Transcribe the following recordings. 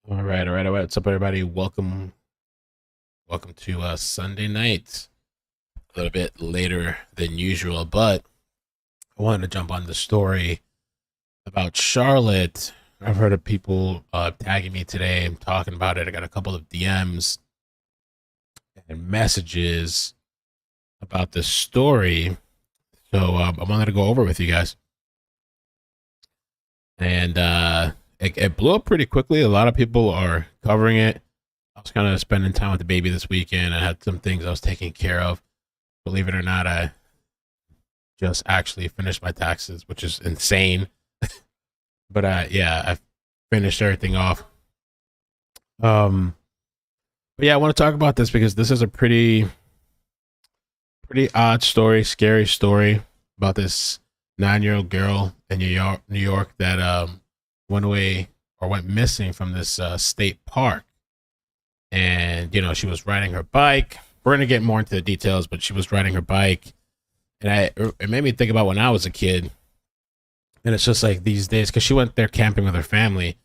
All right. What's up, everybody? Welcome to Sunday night. A little bit later than usual, but I wanted to jump on the story about Charlotte. I've heard of people tagging me today, talking about it. I got a couple of DMs and messages about this story, so I wanted to go over with you guys. And it blew up pretty quickly. A lot of people are covering it. I was kind of spending time with the baby this weekend. I had some things I was taking care of. Believe it or not, I just actually finished my taxes, which is insane. But yeah, I finished everything off. Um, but yeah, I want to talk about this because this is a pretty odd story, scary story about this 9-year-old girl in New York that went away or went missing from this state park. And she was riding her bike. We're gonna get more into the details, but she was riding her bike, and it made me think about when I was a kid. And it's just like these days because she went there camping with her family.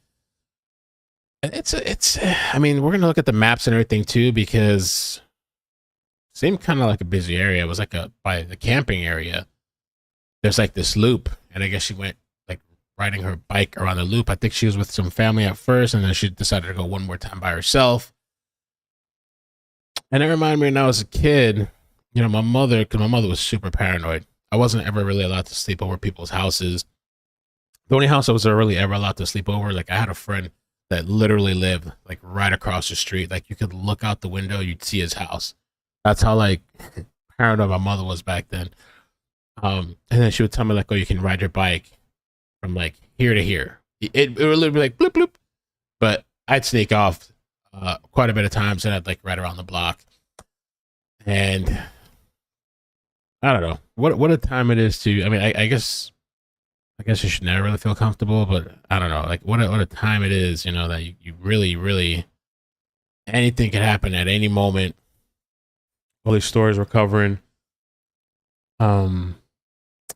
And it's I mean, we're gonna look at the maps and everything too because it seemed kind of like a busy area. It was like a by the camping area. There's like this loop, and I guess she went like riding her bike around the loop. I think she was with some family at first, and then she decided to go one more time by herself. And it reminded me when I was a kid, my mother, because my mother was super paranoid. I wasn't ever really allowed to sleep over people's houses. The only house I was really ever allowed to sleep over, like I had a friend that literally lived like right across the street. Like you could look out the window, you'd see his house. That's how like paranoid my mother was back then. And then she would tell me like, "Oh, you can ride your bike from like here to here." It would literally be like bloop bloop, but I'd sneak off quite a bit of times, and I'd like ride around the block. And I don't know what a time it is to. I mean, I guess you should never really feel comfortable, but I don't know, like what a time it is. That you really anything can happen at any moment. All these stories we're covering. Um,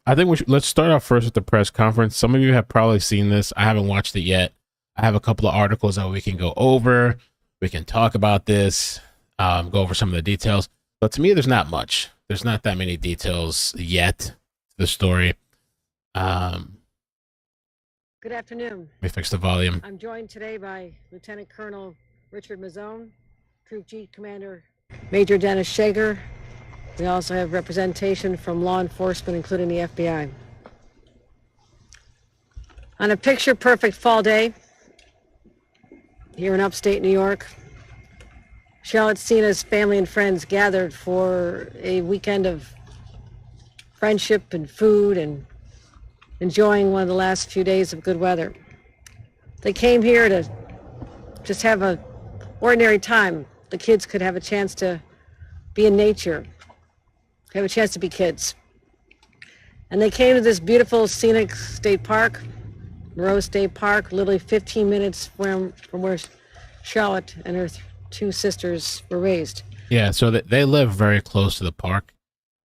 I think let's start off first with the press conference. Some of you have probably seen this. I haven't watched it yet. I have a couple of articles that we can go over. We can talk about this, go over some of the details. But to me, there's not much. There's not that many details yet to the story. Good afternoon. Let me fix the volume. I'm joined today by Lieutenant Colonel Richard Mazzone, Troop G Commander Major Dennis Shager. We also have representation from law enforcement, including the FBI. On a picture-perfect fall day here in upstate New York, Charlotte Sena's family and friends gathered for a weekend of friendship and food and enjoying one of the last few days of good weather. They came here to just have an ordinary time. The kids could have a chance to be in nature, have a chance to be kids. And they came to this beautiful scenic state park, Moreau State Park, literally 15 minutes from where Charlotte and her two sisters were raised. Yeah, so they live very close to the park.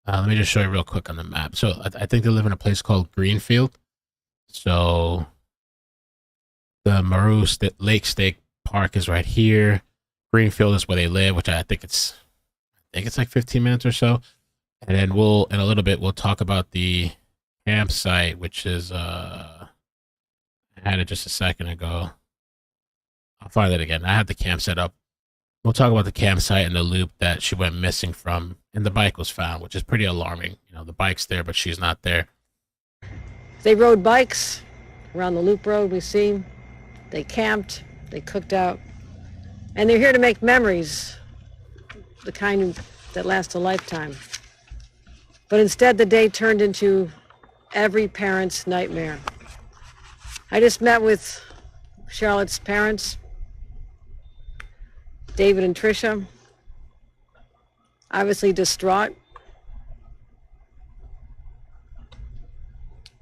Let me just show you real quick on the map. So I think they live in a place called Greenfield. So the Moreau Lake State Park is right here. Greenfield is where they live, which I think it's like 15 minutes or so. And then in a little bit, we'll talk about the campsite, which is I had it just a second ago. I'll find it again. I had the campsite up. We'll talk about the campsite and the loop that she went missing from, and the bike was found, which is pretty alarming. The bike's there, but she's not there. They rode bikes around the loop road we see. They camped, they cooked out, and they're here to make memories, the kind that last a lifetime. But instead, the day turned into every parent's nightmare. I just met with Charlotte's parents, David and Tricia, obviously distraught.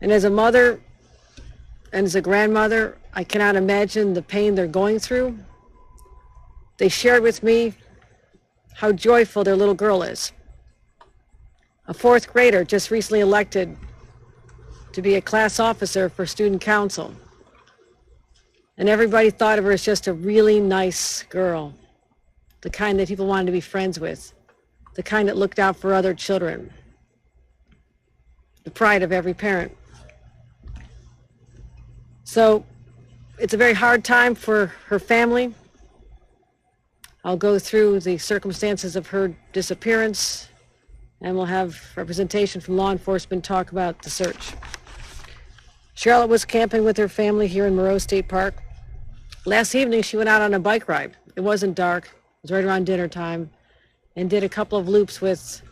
And as a mother and as a grandmother, I cannot imagine the pain they're going through. They shared with me how joyful their little girl is. A fourth grader just recently elected to be a class officer for student council. And everybody thought of her as just a really nice girl, the kind that people wanted to be friends with, the kind that looked out for other children, the pride of every parent. So it's a very hard time for her family. I'll go through the circumstances of her disappearance, and we'll have representation from law enforcement talk about the search. Charlotte was camping with her family here in Moreau State Park. Last evening, she went out on a bike ride. It wasn't dark. It was right around dinner time, and did a couple of loops with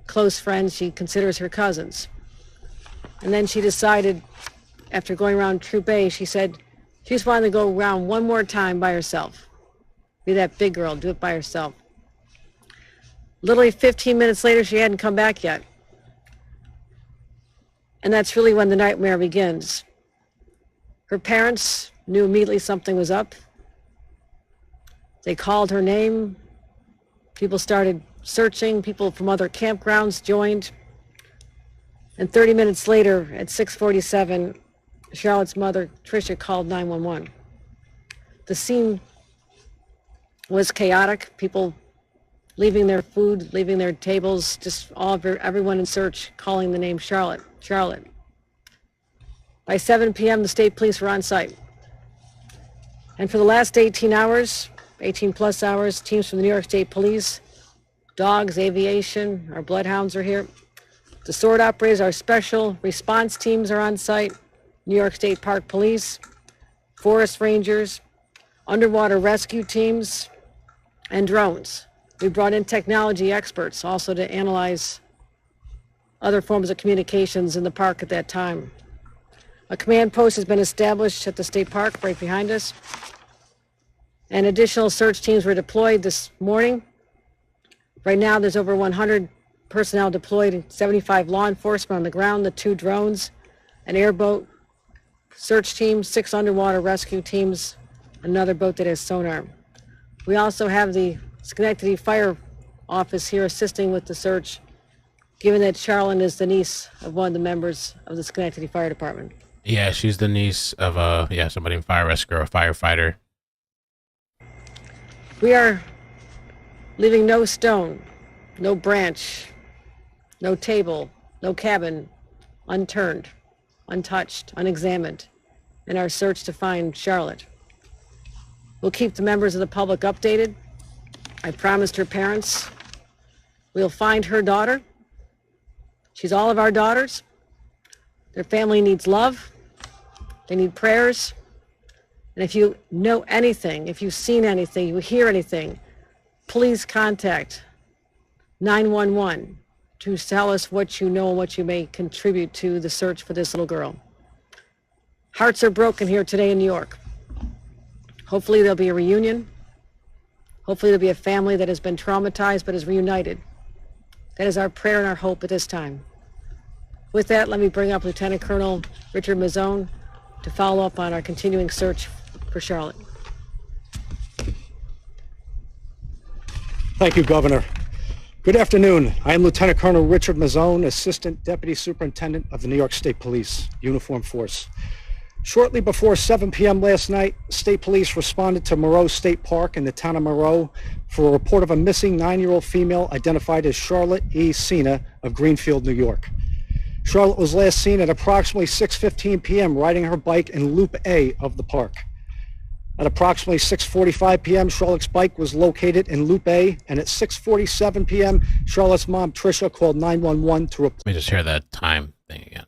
close friends she considers her cousins. And then she decided, after going around Troop A, she said she just wanted to go around one more time by herself. Be that big girl, do it by herself. Literally 15 minutes later, she hadn't come back yet. And that's really when the nightmare begins. Her parents knew immediately something was up. They called her name. People started searching. People from other campgrounds joined. And 30 minutes later, at 6:47, Charlotte's mother, Tricia, called 911. The scene was chaotic. People leaving their food, leaving their tables, just everyone in search, calling the name Charlotte. Charlotte. By 7 p.m., the state police were on site. And for the last 18 hours, 18 plus hours, teams from the New York State Police, dogs, aviation, our bloodhounds are here. The sword operators, our special response teams are on site. New York State Park Police, forest rangers, underwater rescue teams, and drones. We brought in technology experts also to analyze other forms of communications in the park at that time. A command post has been established at the state park right behind us, and additional search teams were deployed this morning. Right now, there's over 100 personnel deployed, 75 law enforcement on the ground, the 2 drones, an airboat search team, 6 underwater rescue teams, another boat that has sonar. We also have the Schenectady Fire Office here assisting with the search, given that Charlotte is the niece of one of the members of the Schenectady Fire Department. Yeah, she's the niece of somebody in fire rescue or a firefighter. We are leaving no stone, no branch, no table, no cabin unturned, untouched, unexamined in our search to find Charlotte. We'll keep the members of the public updated. I promised her parents we'll find her daughter. She's all of our daughters. Their family needs love. They need prayers. And if you know anything, if you've seen anything, you hear anything, please contact 911 to tell us what you know and what you may contribute to the search for this little girl. Hearts are broken here today in New York. Hopefully there'll be a reunion. Hopefully there'll be a family that has been traumatized but is reunited. That is our prayer and our hope at this time. With that, let me bring up Lieutenant Colonel Richard Mazzone to follow up on our continuing search for Charlotte. Thank you, Governor. Good afternoon. I am Lieutenant Colonel Richard Mazzone, Assistant Deputy Superintendent of the New York State Police Uniform Force. Shortly before 7 p.m. last night, State Police responded to Moreau State Park in the town of Moreau for a report of a missing 9-year-old female identified as Charlotte E. Sena of Greenfield, New York. Charlotte was last seen at approximately 6:15 p.m. riding her bike in Loop A of the park. At approximately 6:45 p.m., Charlotte's bike was located in Loop A, and at 6:47 p.m., Charlotte's mom, Tricia, called 911 to report. Let me just hear that time thing again.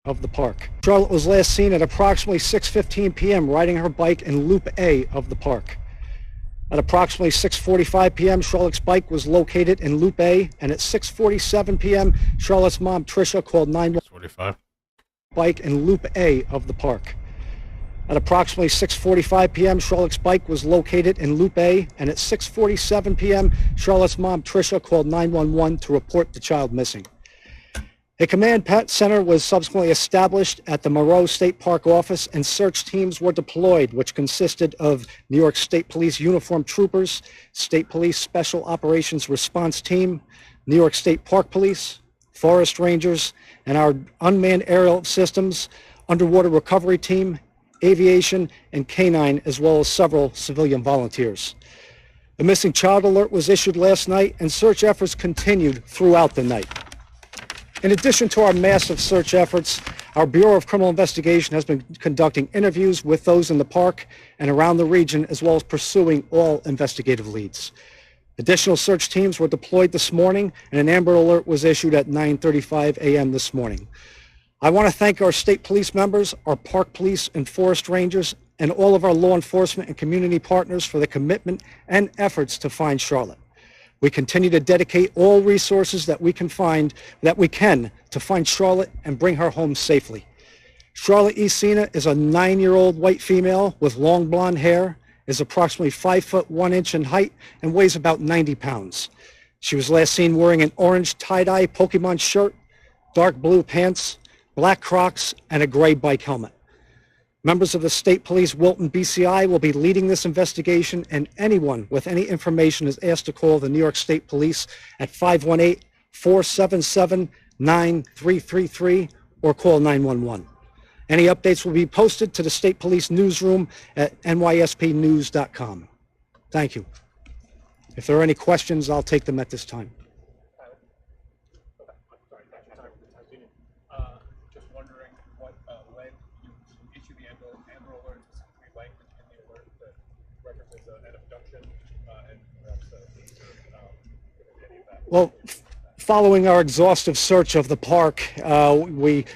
Of the park. Charlotte was last seen at approximately 6:15 p.m. riding her bike in Loop A of the park. At approximately 6:45 p.m., Charlotte's bike was located in Loop A, and at 6:47 p.m., Charlotte's mom, Tricia, called 911 45. bike in Loop A of the park. At approximately 6:45 p.m., Charlotte's bike was located in Loop A, and at 6:47 p.m., Charlotte's mom, Tricia, called 911 to report the child missing. A command center was subsequently established at the Moreau State Park office, and search teams were deployed, which consisted of New York State Police uniformed troopers, State Police Special Operations Response Team, New York State Park Police, Forest Rangers, and our unmanned aerial systems, underwater recovery team, aviation, and canine, as well as several civilian volunteers. The missing child alert was issued last night, and search efforts continued throughout the night. In addition to our massive search efforts, our Bureau of Criminal Investigation has been conducting interviews with those in the park and around the region, as well as pursuing all investigative leads. Additional search teams were deployed this morning, and an Amber Alert was issued at 9:35 a.m. this morning. I want to thank our state police members, our park police and forest rangers, and all of our law enforcement and community partners for their commitment and efforts to find Charlotte. We continue to dedicate all resources that we can to find Charlotte and bring her home safely. Charlotte E. Sena is a 9-year-old white female with long blonde hair, is approximately 5 foot 1 inch in height, and weighs about 90 pounds. She was last seen wearing an orange tie-dye Pokemon shirt, dark blue pants, black Crocs, and a gray bike helmet. Members of the State Police Wilton BCI will be leading this investigation, and anyone with any information is asked to call the New York State Police at 518-477-9333 or call 911. Any updates will be posted to the State Police newsroom at nyspnews.com. Thank you. If there are any questions, I'll take them at this time. Just wondering what led you to issue the Amber Alert, specifically language in the alert that references an abduction and perhaps any of that. Well, following our exhaustive search of the park,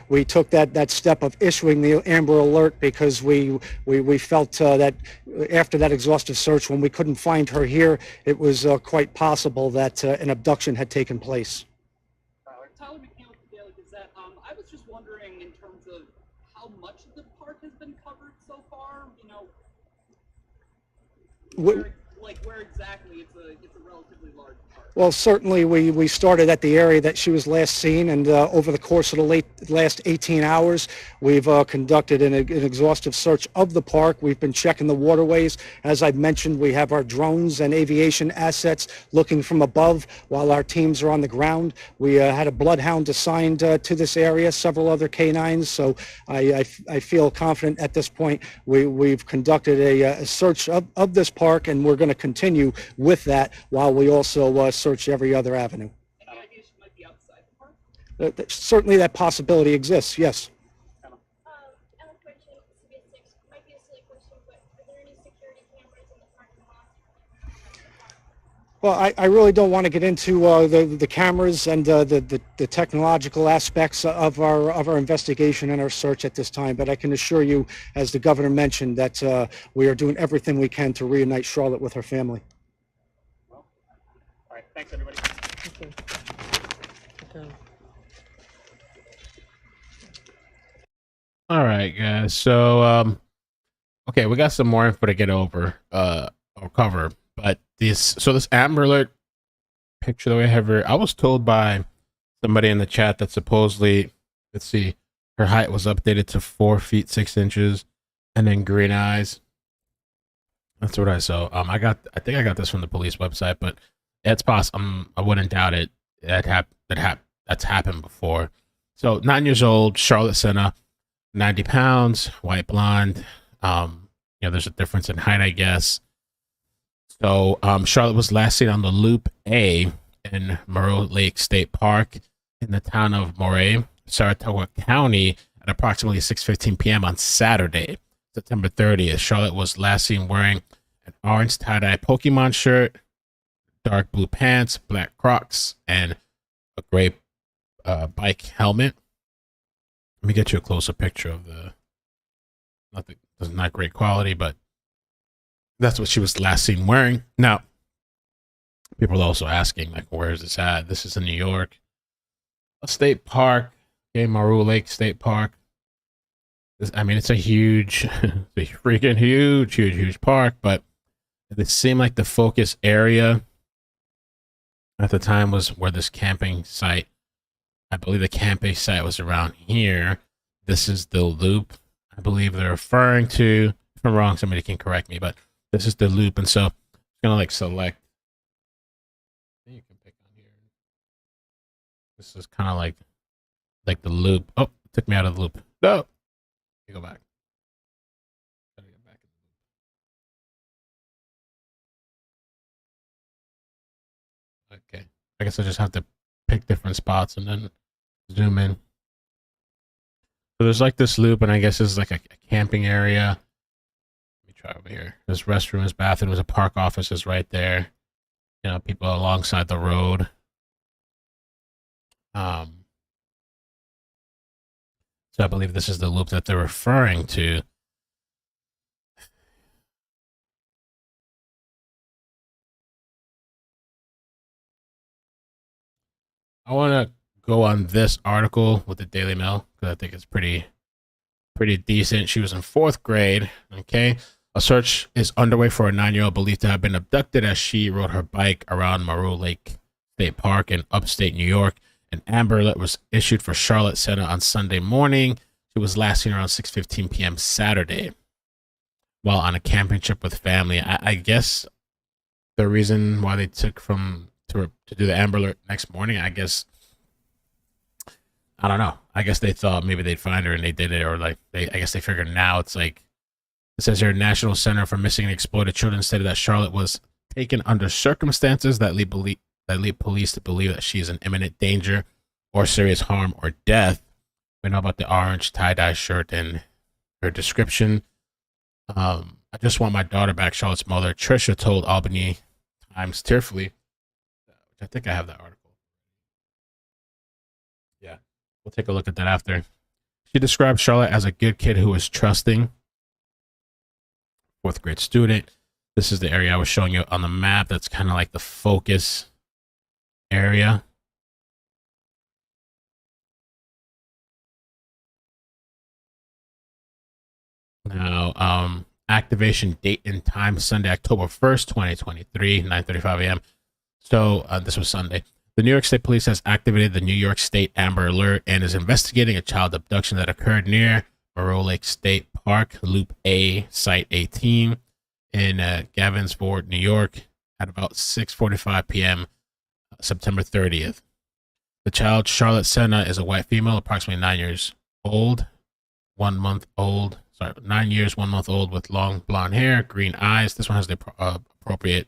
we took that step of issuing the Amber Alert because we felt that after that exhaustive search, when we couldn't find her here, it was quite possible that an abduction had taken place. I was just wondering in terms of how much of the park has been covered so far, where exactly it's a relatively large park. Well, certainly we started at the area that she was last seen, and over the course of the last 18 hours, we've conducted an exhaustive search of the park. We've been checking the waterways. As I've mentioned, we have our drones and aviation assets looking from above while our teams are on the ground. We had a bloodhound assigned to this area, several other canines, so I feel confident at this point. We've conducted a search of this park, and we're going to continue with that while we also search every other avenue. Any idea she might be outside the park? Certainly that possibility exists, yes. Might be a silly question, but are there any security cameras in the parking lot? Well, I really don't want to get into the cameras and the technological aspects of our investigation and our search at this time, but I can assure you, as the governor mentioned, that we are doing everything we can to reunite Charlotte with her family. All right, thanks everybody. Okay. Okay. All right, guys. So, okay, we got some more info to get over or cover, but this Amber Alert picture that we have here, I was told by somebody in the chat that supposedly, let's see, her height was updated to 4 feet 6 inches, and then green eyes. That's what I saw. I think I got this from the police website, but it's possible. I wouldn't doubt it. That's happened before. So 9 years old, Charlotte Sena, 90 pounds, white blonde. There's a difference in height, I guess. So Charlotte was last seen on the Loop A in Moreau Lake State Park in the town of Moreau, Saratoga County, at approximately 6:15 p.m. on Saturday, September 30th. Charlotte was last seen wearing an orange tie-dye Pokemon shirt, dark blue pants, black Crocs, and a gray bike helmet. Let me get you a closer picture of not great quality, but that's what she was last seen wearing. Now, people are also asking, like, where is this at? This is in New York. A state park, okay, Moreau Lake State Park. It's a huge, it's a freaking huge park, but it seemed like the focus area at the time was where this camping site, I believe the camping site was around here. This is the Loop, I believe they're referring to. If I'm wrong, somebody can correct me, but this is the Loop, and so I'm gonna like select. I think you can pick on here. This is kind of like the Loop. Oh, it took me out of the Loop. No, let me go back. Okay. I guess I just have to pick different spots and then zoom in. So there's like this loop, and I guess this is like a camping area. Let me try over here. There's restrooms, bathrooms, a park office is right there. You know, people alongside the road. So I believe this is the loop that they're referring to. I want to go on this article with the Daily Mail because I think it's pretty decent. She was in fourth grade. Okay. A search is underway for a 9-year-old believed to have been abducted as she rode her bike around Moreau Lake State Park in upstate New York. An Amber Alert was issued for Charlotte Sena on Sunday morning. She was last seen around 6:15 p.m. Saturday while on a camping trip with family. I guess the reason why they took to do the Amber Alert next morning, I guess, I don't know. I guess they thought maybe they'd find her and they did it, or like I guess they figured now it's like it says here, National Center for Missing and Exploited Children stated that Charlotte was taken under circumstances that lead police to believe that she is in imminent danger or serious harm or death. We know about the orange tie-dye shirt and her description. I just want my daughter back, Charlotte's mother, Trisha, told Albany Times tearfully. I think I have that article. Yeah, we'll take a look at that after. She described Charlotte as a good kid who was trusting. Fourth grade student. This is the area I was showing you on the map. That's kind of like the focus area. Now, activation date and time, Sunday, October 1st, 2023, 9:35 a.m. So this was Sunday. The New York State Police has activated the New York State Amber Alert and is investigating a child abduction that occurred near Moreau Lake State Park, Loop A, Site 18, in Gainsborough, New York, at about 6:45 p.m. September 30th. The child, Charlotte Sena, is a white female, approximately 9 years old, 1 month old. 9 years, 1 month old, with long blonde hair, green eyes. This one has the appropriate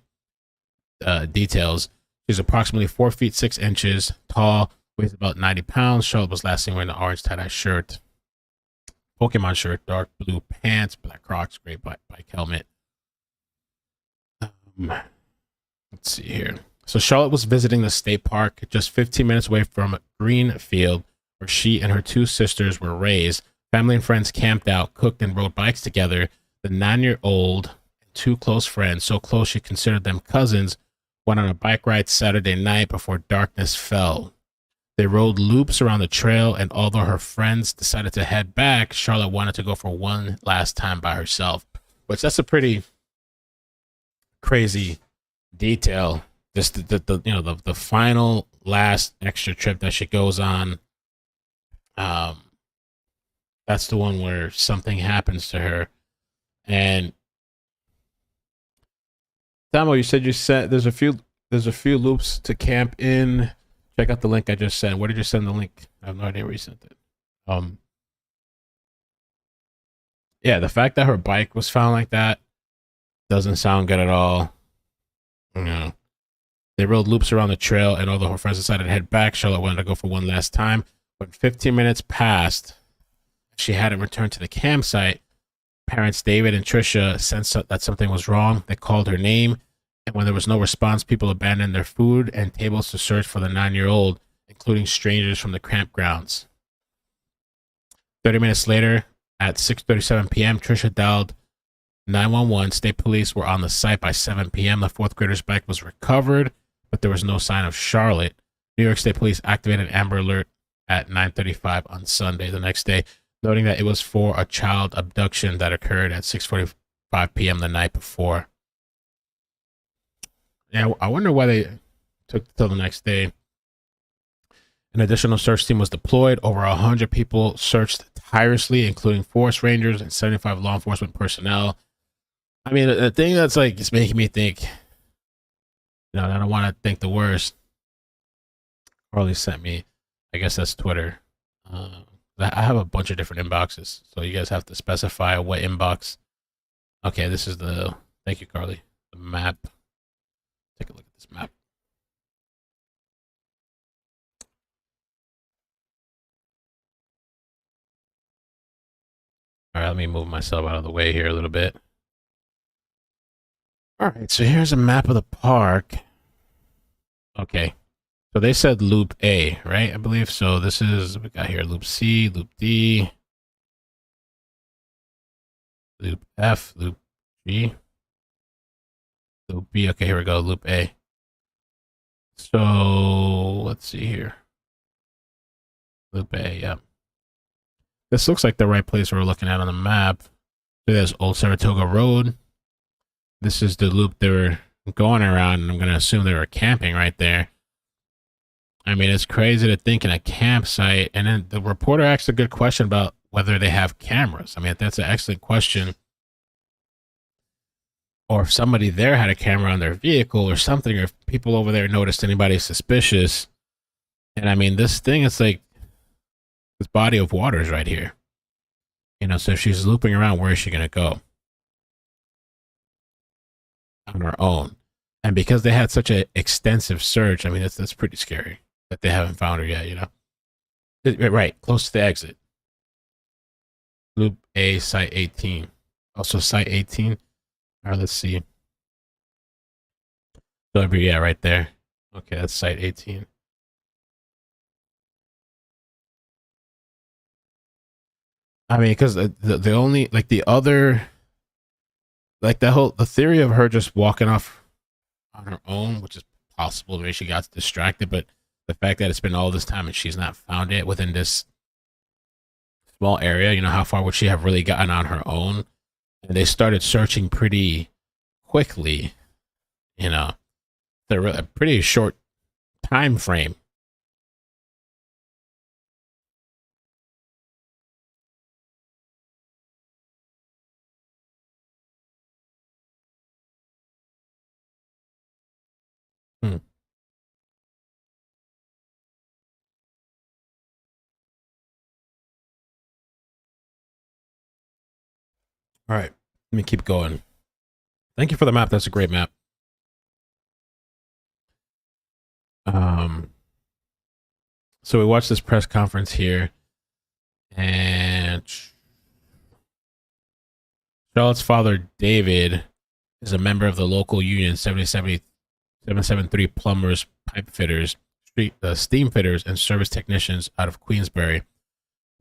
details. She's approximately 4 feet 6 inches tall, weighs about 90 pounds. Charlotte was last seen wearing an orange tie-dye shirt, Pokemon shirt, dark blue pants, black Crocs, gray bike helmet. Let's see here. So Charlotte was visiting the state park just 15 minutes away from Greenfield, where she and her 2 sisters were raised. Family and friends camped out, cooked, and rode bikes together. The 9-year-old and 2 close friends, so close she considered them cousins, went on a bike ride Saturday night before darkness fell. They rode loops around the trail, and although her friends decided to head back, Charlotte wanted to go for one last time by herself. Which, that's a pretty crazy detail. Just the final last extra trip that she goes on. That's the one where something happens to her. And Damo, you said there's a few loops to camp in. Check out the link I just sent. Where did you send the link? I have no idea where you sent it. Yeah, the fact that her bike was found like that doesn't sound good at all. You know, they rode loops around the trail, and although her friends decided to head back, Charlotte wanted to go for one last time. When 15 minutes passed, she hadn't returned to the campsite. Parents David and Trisha sensed that something was wrong. They called her name, and when there was no response, people abandoned their food and tables to search for the 9-year-old, including strangers from the campgrounds. 30 minutes later, at 6:37 p.m., Trisha dialed 911. State police were on the site by 7 p.m. The 4th grader's bike was recovered, but there was no sign of Charlotte. New York State Police activated Amber Alert at 9:35 on Sunday, the next day, noting that it was for a child abduction that occurred at 6:45 p.m. the night before. Yeah, I wonder why they took till the next day. An additional search team was deployed. Over 100 people searched tirelessly, including forest rangers and 75 law enforcement personnel. I mean, the thing that's like, it's making me think, I don't want to think the worst. Carly sent me, I guess that's Twitter. I have a bunch of different inboxes, so you guys have to specify what inbox. Okay, this is thank you, Carly, the map. Take a look at this map. All right, let me move myself out of the way here a little bit. All right, so here's a map of the park. Okay, so they said loop A, right? I believe so. This is, we got here loop C, loop D, loop F, loop G, loop B. Okay, here we go, loop A. So let's see here. Loop A, yeah. This looks like the right place we're looking at on the map. So there's Old Saratoga Road. This is the loop they were going around, and I'm going to assume they were camping right there. I mean, it's crazy to think in a campsite. And then the reporter asked a good question about whether they have cameras. I mean, that's an excellent question. Or if somebody there had a camera on their vehicle or something, or if people over there noticed anybody suspicious. And I mean, this thing is like, this body of water is right here. You know, so if she's looping around, where is she going to go? On her own. And because they had such an extensive search, I mean, that's pretty scary that they haven't found her yet, you know? Right, close to the exit. Loop A, Site 18. Also, Site 18. All right, let's see. So, yeah, right there. Okay, that's Site 18. I mean, because the only, like, the other, like, the theory of her just walking off on her own, which is possible, maybe she got distracted, but the fact that it's been all this time and she's not found it within this small area, you know, how far would she have really gotten on her own? And they started searching pretty quickly, you know, they're a pretty short time frame. All right, let me keep going. Thank you for the map. That's a great map. So we watched this press conference here, and Charlotte's father, David, is a member of the local union 773 plumbers, pipe fitters, steam fitters, and service technicians out of Queensbury.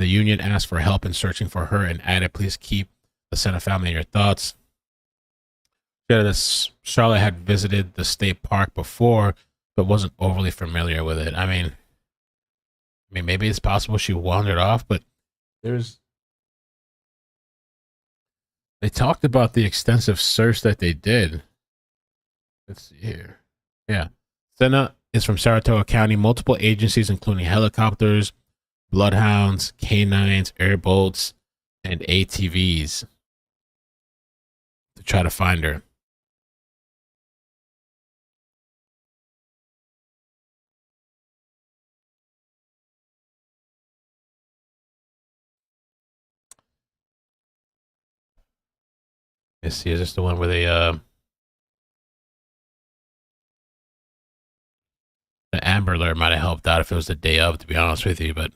The union asked for help in searching for her and added, please keep the Sena family in your thoughts. Charlotte had visited the state park before, but wasn't overly familiar with it. I mean, maybe it's possible she wandered off, but they talked about the extensive search that they did. Let's see here. Yeah. Sena is from Saratoga County. Multiple agencies, including helicopters, bloodhounds, canines, airboats, and ATVs to try to find her. Let's see, is this the one where they the Amber Alert might have helped out if it was the day of, to be honest with you, but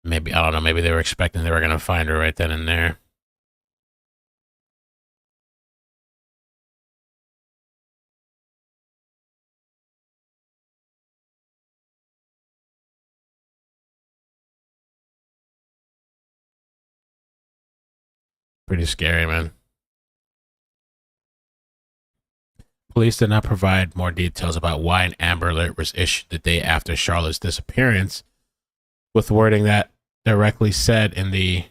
maybe, I don't know, maybe they were expecting they were going to find her right then and there. Pretty scary, man. Police did not provide more details about why an Amber Alert was issued the day after Charlotte's disappearance, with wording that directly said in the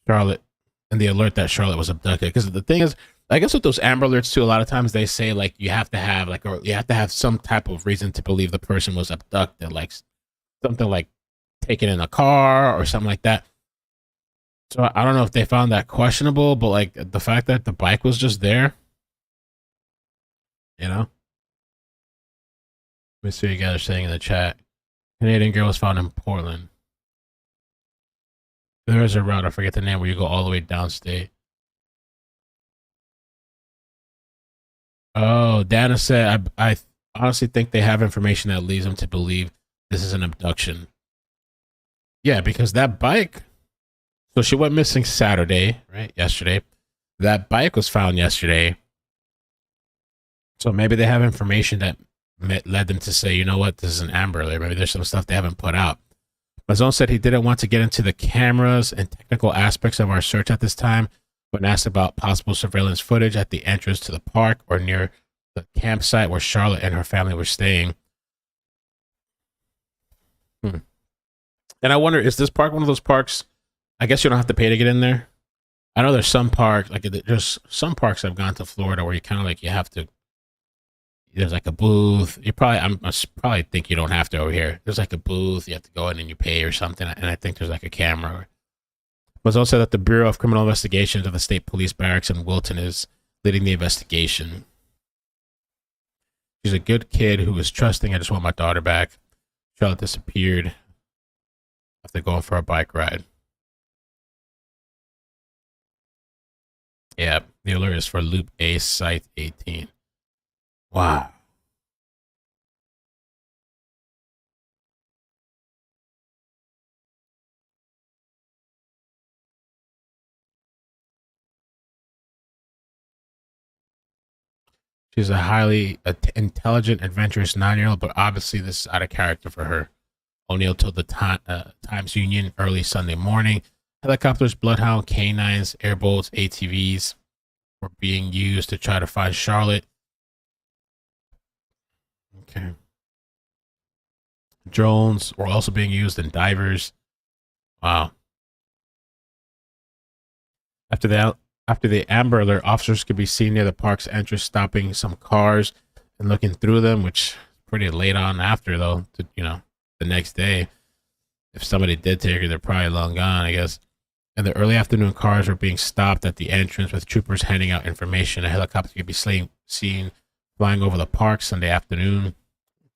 alert that Charlotte was abducted. Because the thing is, I guess with those Amber Alerts too, a lot of times they say like you have to have like, or you have to have some type of reason to believe the person was abducted, like something like taken in a car or something like that. So I don't know if they found that questionable, but like the fact that the bike was just there, you know. Let me see what you guys are saying in the chat. Canadian girl was found in Portland. There is a route, I forget the name, where you go all the way downstate. Oh, Dana said, I honestly think they have information that leads them to believe this is an abduction. Yeah, because that bike So she went missing Saturday, right? Yesterday. That bike was found yesterday. So maybe they have information that led them to say, you know what, this is an Amber Alert. Maybe there's some stuff they haven't put out. Mazone said he didn't want to get into the cameras and technical aspects of our search at this time. When asked about possible surveillance footage at the entrance to the park or near the campsite where Charlotte and her family were staying. And I wonder, is this park one of those parks? I guess you don't have to pay to get in there. I know there's some parks, like there's some parks I've gone to Florida where you kind of like you have to. There's like a booth. You probably, I probably think you don't have to over here. There's like a booth. You have to go in and you pay or something. And I think there's like a camera. It was also that the Bureau of Criminal Investigations of the State Police Barracks in Wilton is leading the investigation. She's a good kid who was trusting. I just want my daughter back. Charlotte disappeared after going for a bike ride. Yeah, the alert is for Loop A, Site 18. Wow. She's a highly intelligent, adventurous 9-year-old, but obviously this is out of character for her. O'Neill told the Times Union early Sunday morning, helicopters, bloodhound, canines, airboats, ATVs were being used to try to find Charlotte. Okay. Drones were also being used and divers. Wow. After the Amber Alert, officers could be seen near the park's entrance, stopping some cars and looking through them, which is pretty late on after, though, to, the next day. If somebody did take her, they're probably long gone, I guess. In the early afternoon, cars were being stopped at the entrance with troopers handing out information. A helicopter could be seen flying over the park Sunday afternoon.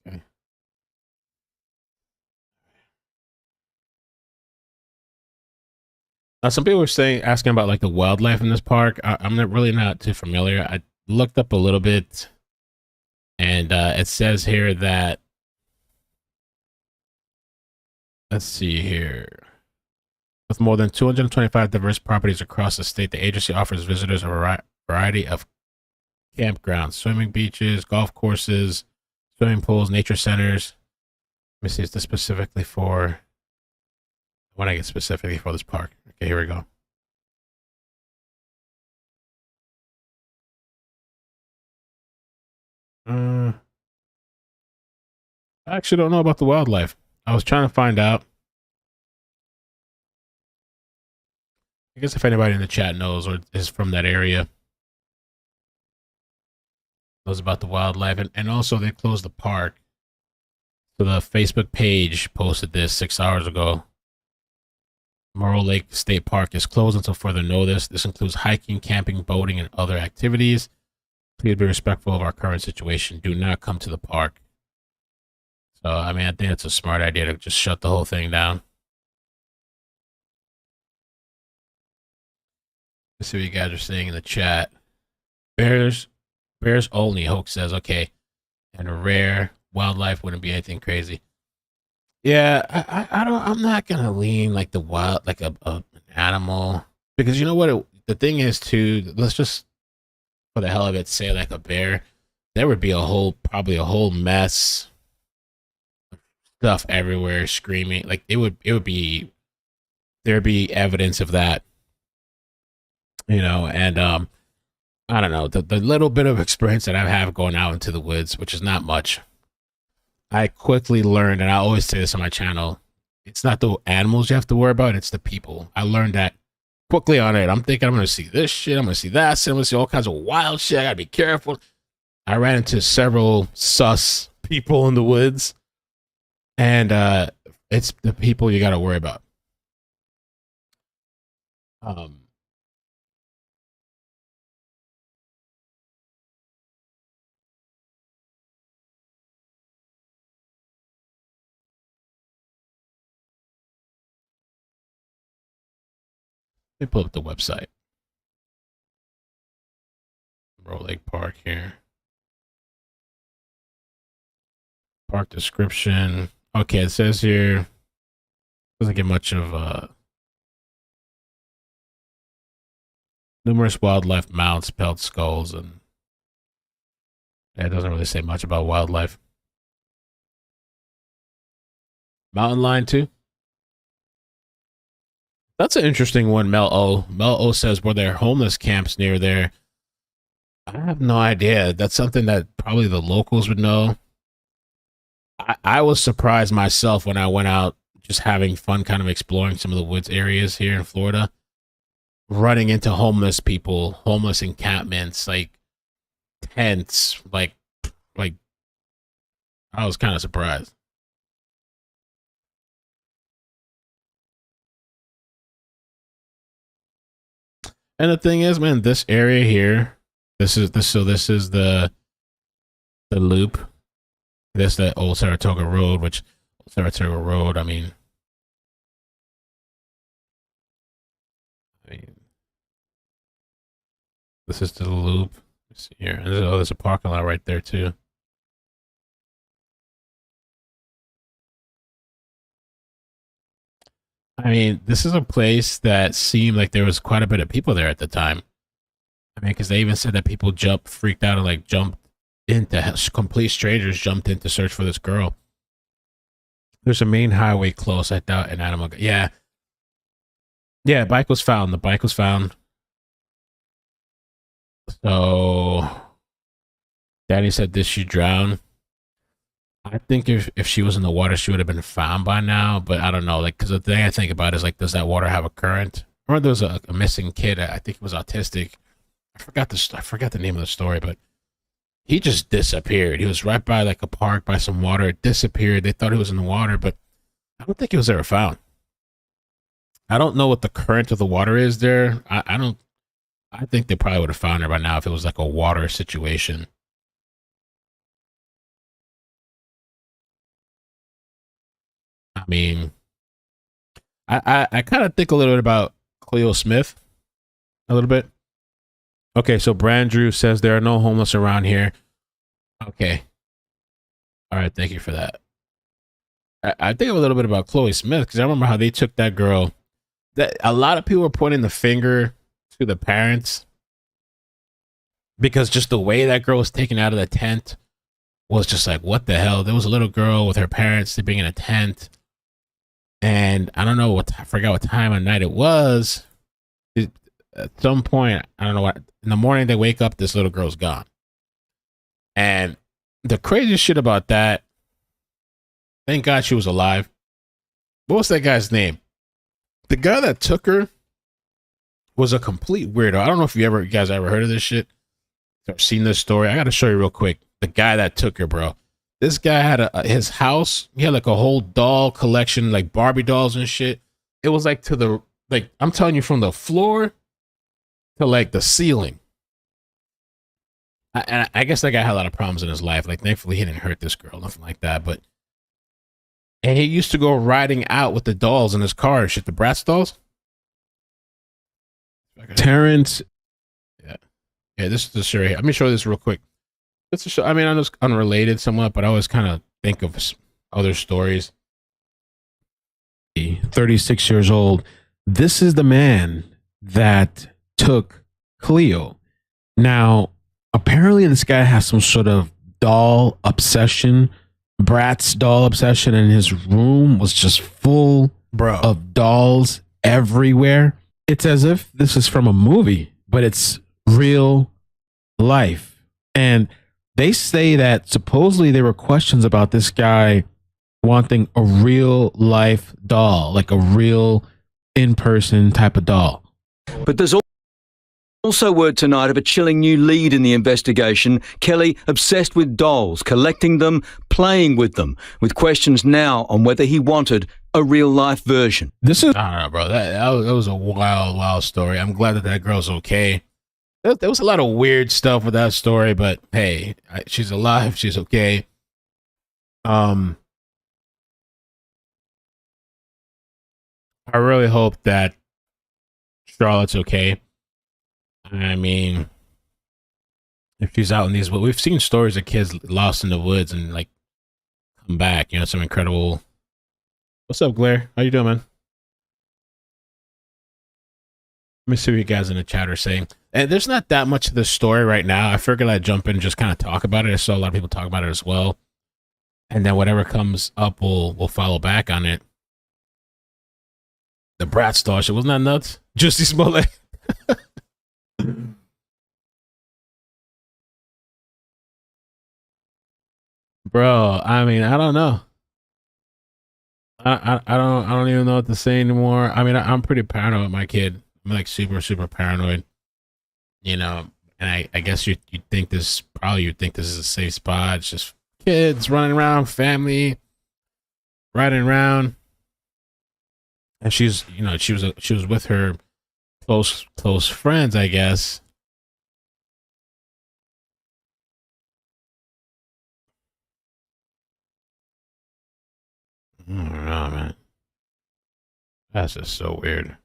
Okay. Some people were asking about like the wildlife in this park. I'm not too familiar. I looked up a little bit, and it says here that, let's see here. With more than 225 diverse properties across the state, the agency offers visitors a variety of campgrounds, swimming beaches, golf courses, swimming pools, nature centers. Let me see, is this specifically for, when I get specifically for this park. Okay, here we go. I actually don't know about the wildlife. I was trying to find out. I guess if anybody in the chat knows or is from that area, knows about the wildlife. And also they closed the park. So the Facebook page posted this 6 hours ago. Moreau Lake State Park is closed until further notice. This includes hiking, camping, boating, and other activities. Please be respectful of our current situation. Do not come to the park. So, I mean, I think it's a smart idea to just shut the whole thing down. Let's see what you guys are saying in the chat. Bears only, Hoke says, okay. And a rare wildlife wouldn't be anything crazy. Yeah, I'm not gonna lean like the wild, like an animal, because you know what? The thing is, too, let's just, for the hell of it, say like a bear. There would be probably a whole mess, stuff everywhere, screaming. Like there'd be evidence of that, and I don't know, the little bit of experience that I have going out into the woods, which is not much. I quickly learned, and I always say this on my channel, it's not the animals you have to worry about, it's the people. I learned that quickly on it. I'm thinking I'm going to see this shit, I'm going to see that, I'm going to see all kinds of wild shit. I got to be careful. I ran into several sus people in the woods, and it's the people you got to worry about. Let me pull up the website. Moreau Lake Park here. Park description. Okay, it says here, doesn't get much of Numerous wildlife mounts, pelt skulls, and it doesn't really say much about wildlife. Mountain lion too. That's an interesting one. Mel O says, were there homeless camps near there? I have no idea. That's something that probably the locals would know. I was surprised myself when I went out just having fun, kind of exploring some of the woods areas here in Florida, running into homeless people, homeless encampments, like tents, like I was kind of surprised. And the thing is, man, this area here, this is the loop. This the old Saratoga Road, which Saratoga Road, I mean this is the loop. Let's see here. There's a parking lot right there too. I mean, this is a place that seemed like there was quite a bit of people there at the time. I mean, because they even said that people freaked out and like jumped into complete strangers jumped in to search for this girl. There's a main highway close. I doubt an animal. Yeah, bike was found. The bike was found. So, Danny said, "Did she drown?" I think if she was in the water, she would have been found by now. But I don't know, like, because the thing I think about is like, does that water have a current? I remember there was a missing kid. I think he was autistic. I forgot the name of the story, but he just disappeared. He was right by like a park by some water. It disappeared. They thought he was in the water, but I don't think he was ever found. I don't know what the current of the water is there. I think they probably would have found her by now if it was like a water situation. I mean, I kind of think a little bit about Cleo Smith, a little bit. Okay, so Brandrew says there are no homeless around here. Okay. All right, thank you for that. I think a little bit about Chloe Smith because I remember how they took that girl. That a lot of people were pointing the finger to the parents because just the way that girl was taken out of the tent was just like, what the hell? There was a little girl with her parents sleeping in a tent, and I don't know I forgot what time of night it was. At some point, I don't know what. In the morning, they wake up, this little girl's gone. And the craziest shit about that, thank God she was alive. What was that guy's name? The guy that took her was a complete weirdo. I don't know if you guys ever heard of this shit or seen this story. I got to show you real quick. The guy that took her, bro. This guy had his house. He had like a whole doll collection, like Barbie dolls and shit. It was like I'm telling you, from the floor to like the ceiling. I guess that guy had a lot of problems in his life. Like, thankfully, he didn't hurt this girl, nothing like that. And he used to go riding out with the dolls in his car and shit, the Bratz dolls. Terrence, yeah, this is the story here. Let me show you this real quick. It's a show. I mean, I know it's unrelated somewhat, but I always kind of think of other stories. 36 years old. This is the man that took Cleo. Now, apparently this guy has some sort of doll obsession, Bratz doll obsession, and his room was just full of dolls everywhere. It's as if this is from a movie, but it's real life. And they say that supposedly there were questions about this guy wanting a real life doll, like a real in-person type of doll. But there's also word tonight of a chilling new lead in the investigation. Kelly obsessed with dolls, collecting them, playing with them, with questions now on whether he wanted a real-life version. I don't know, bro. That was a wild story. I'm glad that girl's okay. There was a lot of weird stuff with that story, but hey, she's alive. She's okay. I really hope that Charlotte's okay. I mean, if she's out in these, we've seen stories of kids lost in the woods and like come back. You know, some incredible. What's up, Blair? How you doing, man? me see what you guys in the chat are saying. And there's not that much of the story right now. I figured I'd jump in and just kind of talk about it. I saw a lot of people talk about it as well. And then whatever comes up, we'll follow back on it. The Brat Star shit, wasn't that nuts? Jussie Smollett. Bro, I mean, I don't know. I don't even know what to say anymore. I mean, I'm pretty paranoid with my kid. I'm like super paranoid. You know, and I guess you'd think this is a safe spot. It's just kids running around, family riding around. And she was with her close friends, I guess. I don't know, man. That's just so weird.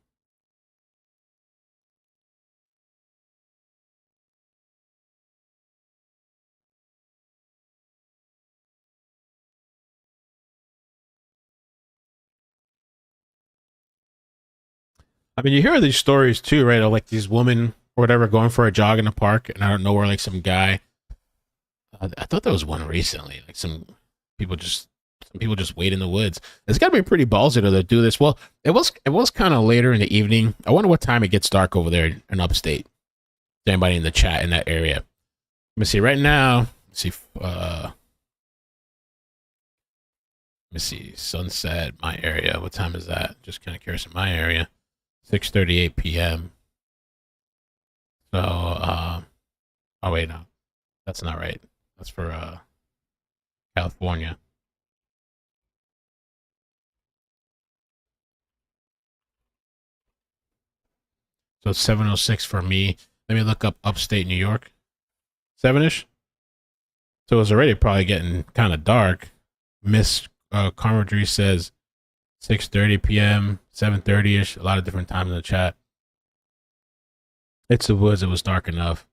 I mean, you hear these stories too, right? Of like these women or whatever going for a jog in the park, and I don't know where like some guy. I thought there was one recently. Like some people just wait in the woods. It's got to be pretty ballsy to do this. Well, it was kind of later in the evening. I wonder what time it gets dark over there in upstate. Is anybody in the chat in that area? Let me see. Right now, let's see. Let me see. Sunset, my area. What time is that? Just kind of curious in my area. 6:38 p.m. So, oh wait, no, that's not right. That's for California. So it's 7:06 for me. Let me look up upstate New York. 7ish. So it's already probably getting kind of dark. Miss Carmodry says 6:30 p.m., 7:30ish. A lot of different times in the chat. It's the woods. It was dark enough.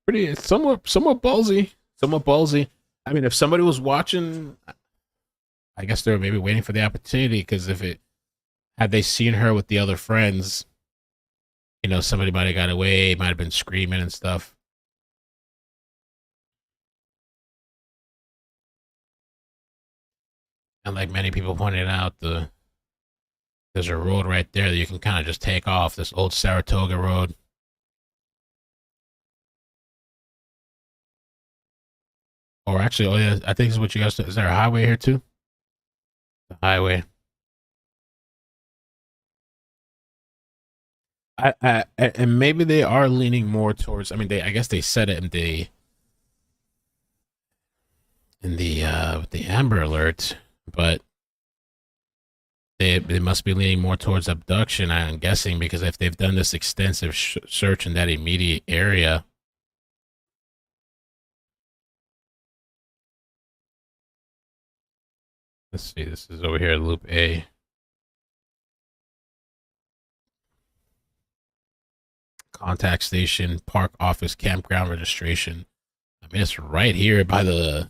It's somewhat ballsy. Somewhat ballsy. I mean, if somebody was watching, I guess they were maybe waiting for the opportunity, because had they seen her with the other friends, you know, somebody might have got away, might have been screaming and stuff. And like many people pointed out, there's a road right there that you can kind of just take off, this old Saratoga road. Or actually, oh yeah, I think this is what you guys. Is there a highway here too? The highway. And maybe they are leaning more towards. I mean, I guess they said it in the Amber Alert, but they must be leaning more towards abduction. I'm guessing, because if they've done this extensive search in that immediate area. Let's see, this is over here at Loop A. Contact station, park office, campground registration. I mean, it's right here by the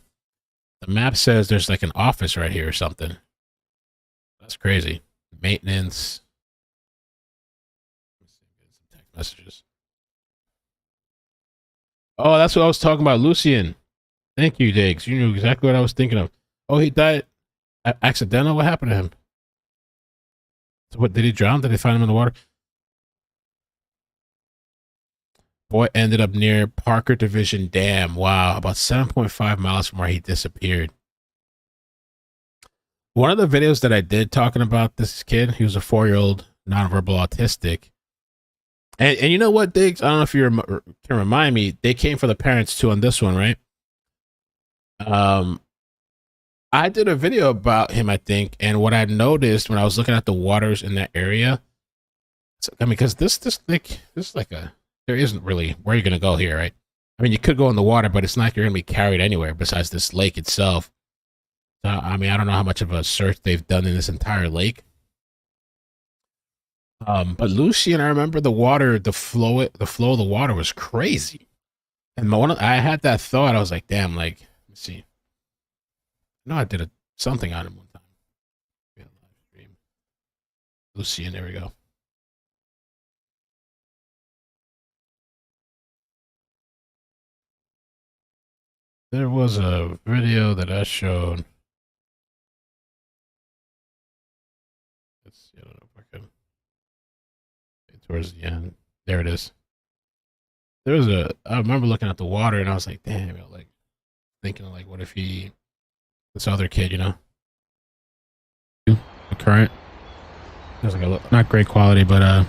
map says there's like an office right here or something. That's crazy. Maintenance. Let's see, get some text messages. Oh, that's what I was talking about, Lucian. Thank you, Diggs. You knew exactly what I was thinking of. Oh, he died accidental? What happened to him? So what, did he drown? Did they find him in the water? Boy ended up near Parker Division Dam. Wow, about 7.5 miles from where he disappeared. One of the videos that I did talking about this kid, he was a 4-year-old nonverbal autistic. And you know what, Diggs? I don't know if you can remind me. They came for the parents too on this one, right? I did a video about him, I think, and what I noticed when I was looking at the waters in that area, I mean, because this is like there isn't really where you're gonna go here, right? I mean, you could go in the water, but it's not like you're gonna be carried anywhere besides this lake itself. So, I mean, I don't know how much of a search they've done in this entire lake. But Lucian, I remember the water, the flow of the water was crazy, and I had that thought. I was like, damn, like, let's see. No, I did something on him one time. We had a live stream. Lucian, there we go. There was a video that I showed. Let's see, I don't know if I can. Towards the end. There it is. There was I remember looking at the water and I was like, damn, like thinking like, what if this other kid, the current. It was like not great quality, but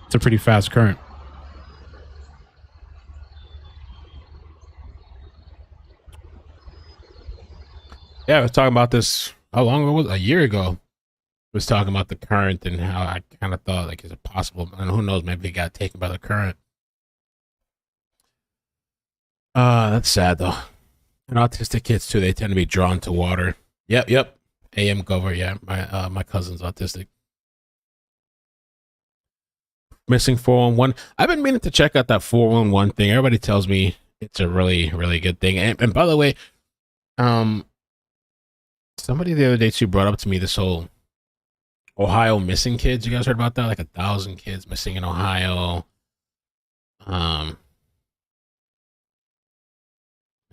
it's a pretty fast current. Yeah, I was talking about this. How long ago was it? A year ago? I was talking about the current and how I kind of thought, like, is it possible? And who knows? Maybe he got taken by the current. That's sad though. And autistic kids too. They tend to be drawn to water. Yep. AM Gover. Yeah, my cousin's autistic. Missing 411. I've been meaning to check out that 411 thing. Everybody tells me it's a really, really good thing. And by the way, somebody the other day too brought up to me this whole Ohio missing kids. You guys heard about that? Like 1,000 kids missing in Ohio. Let's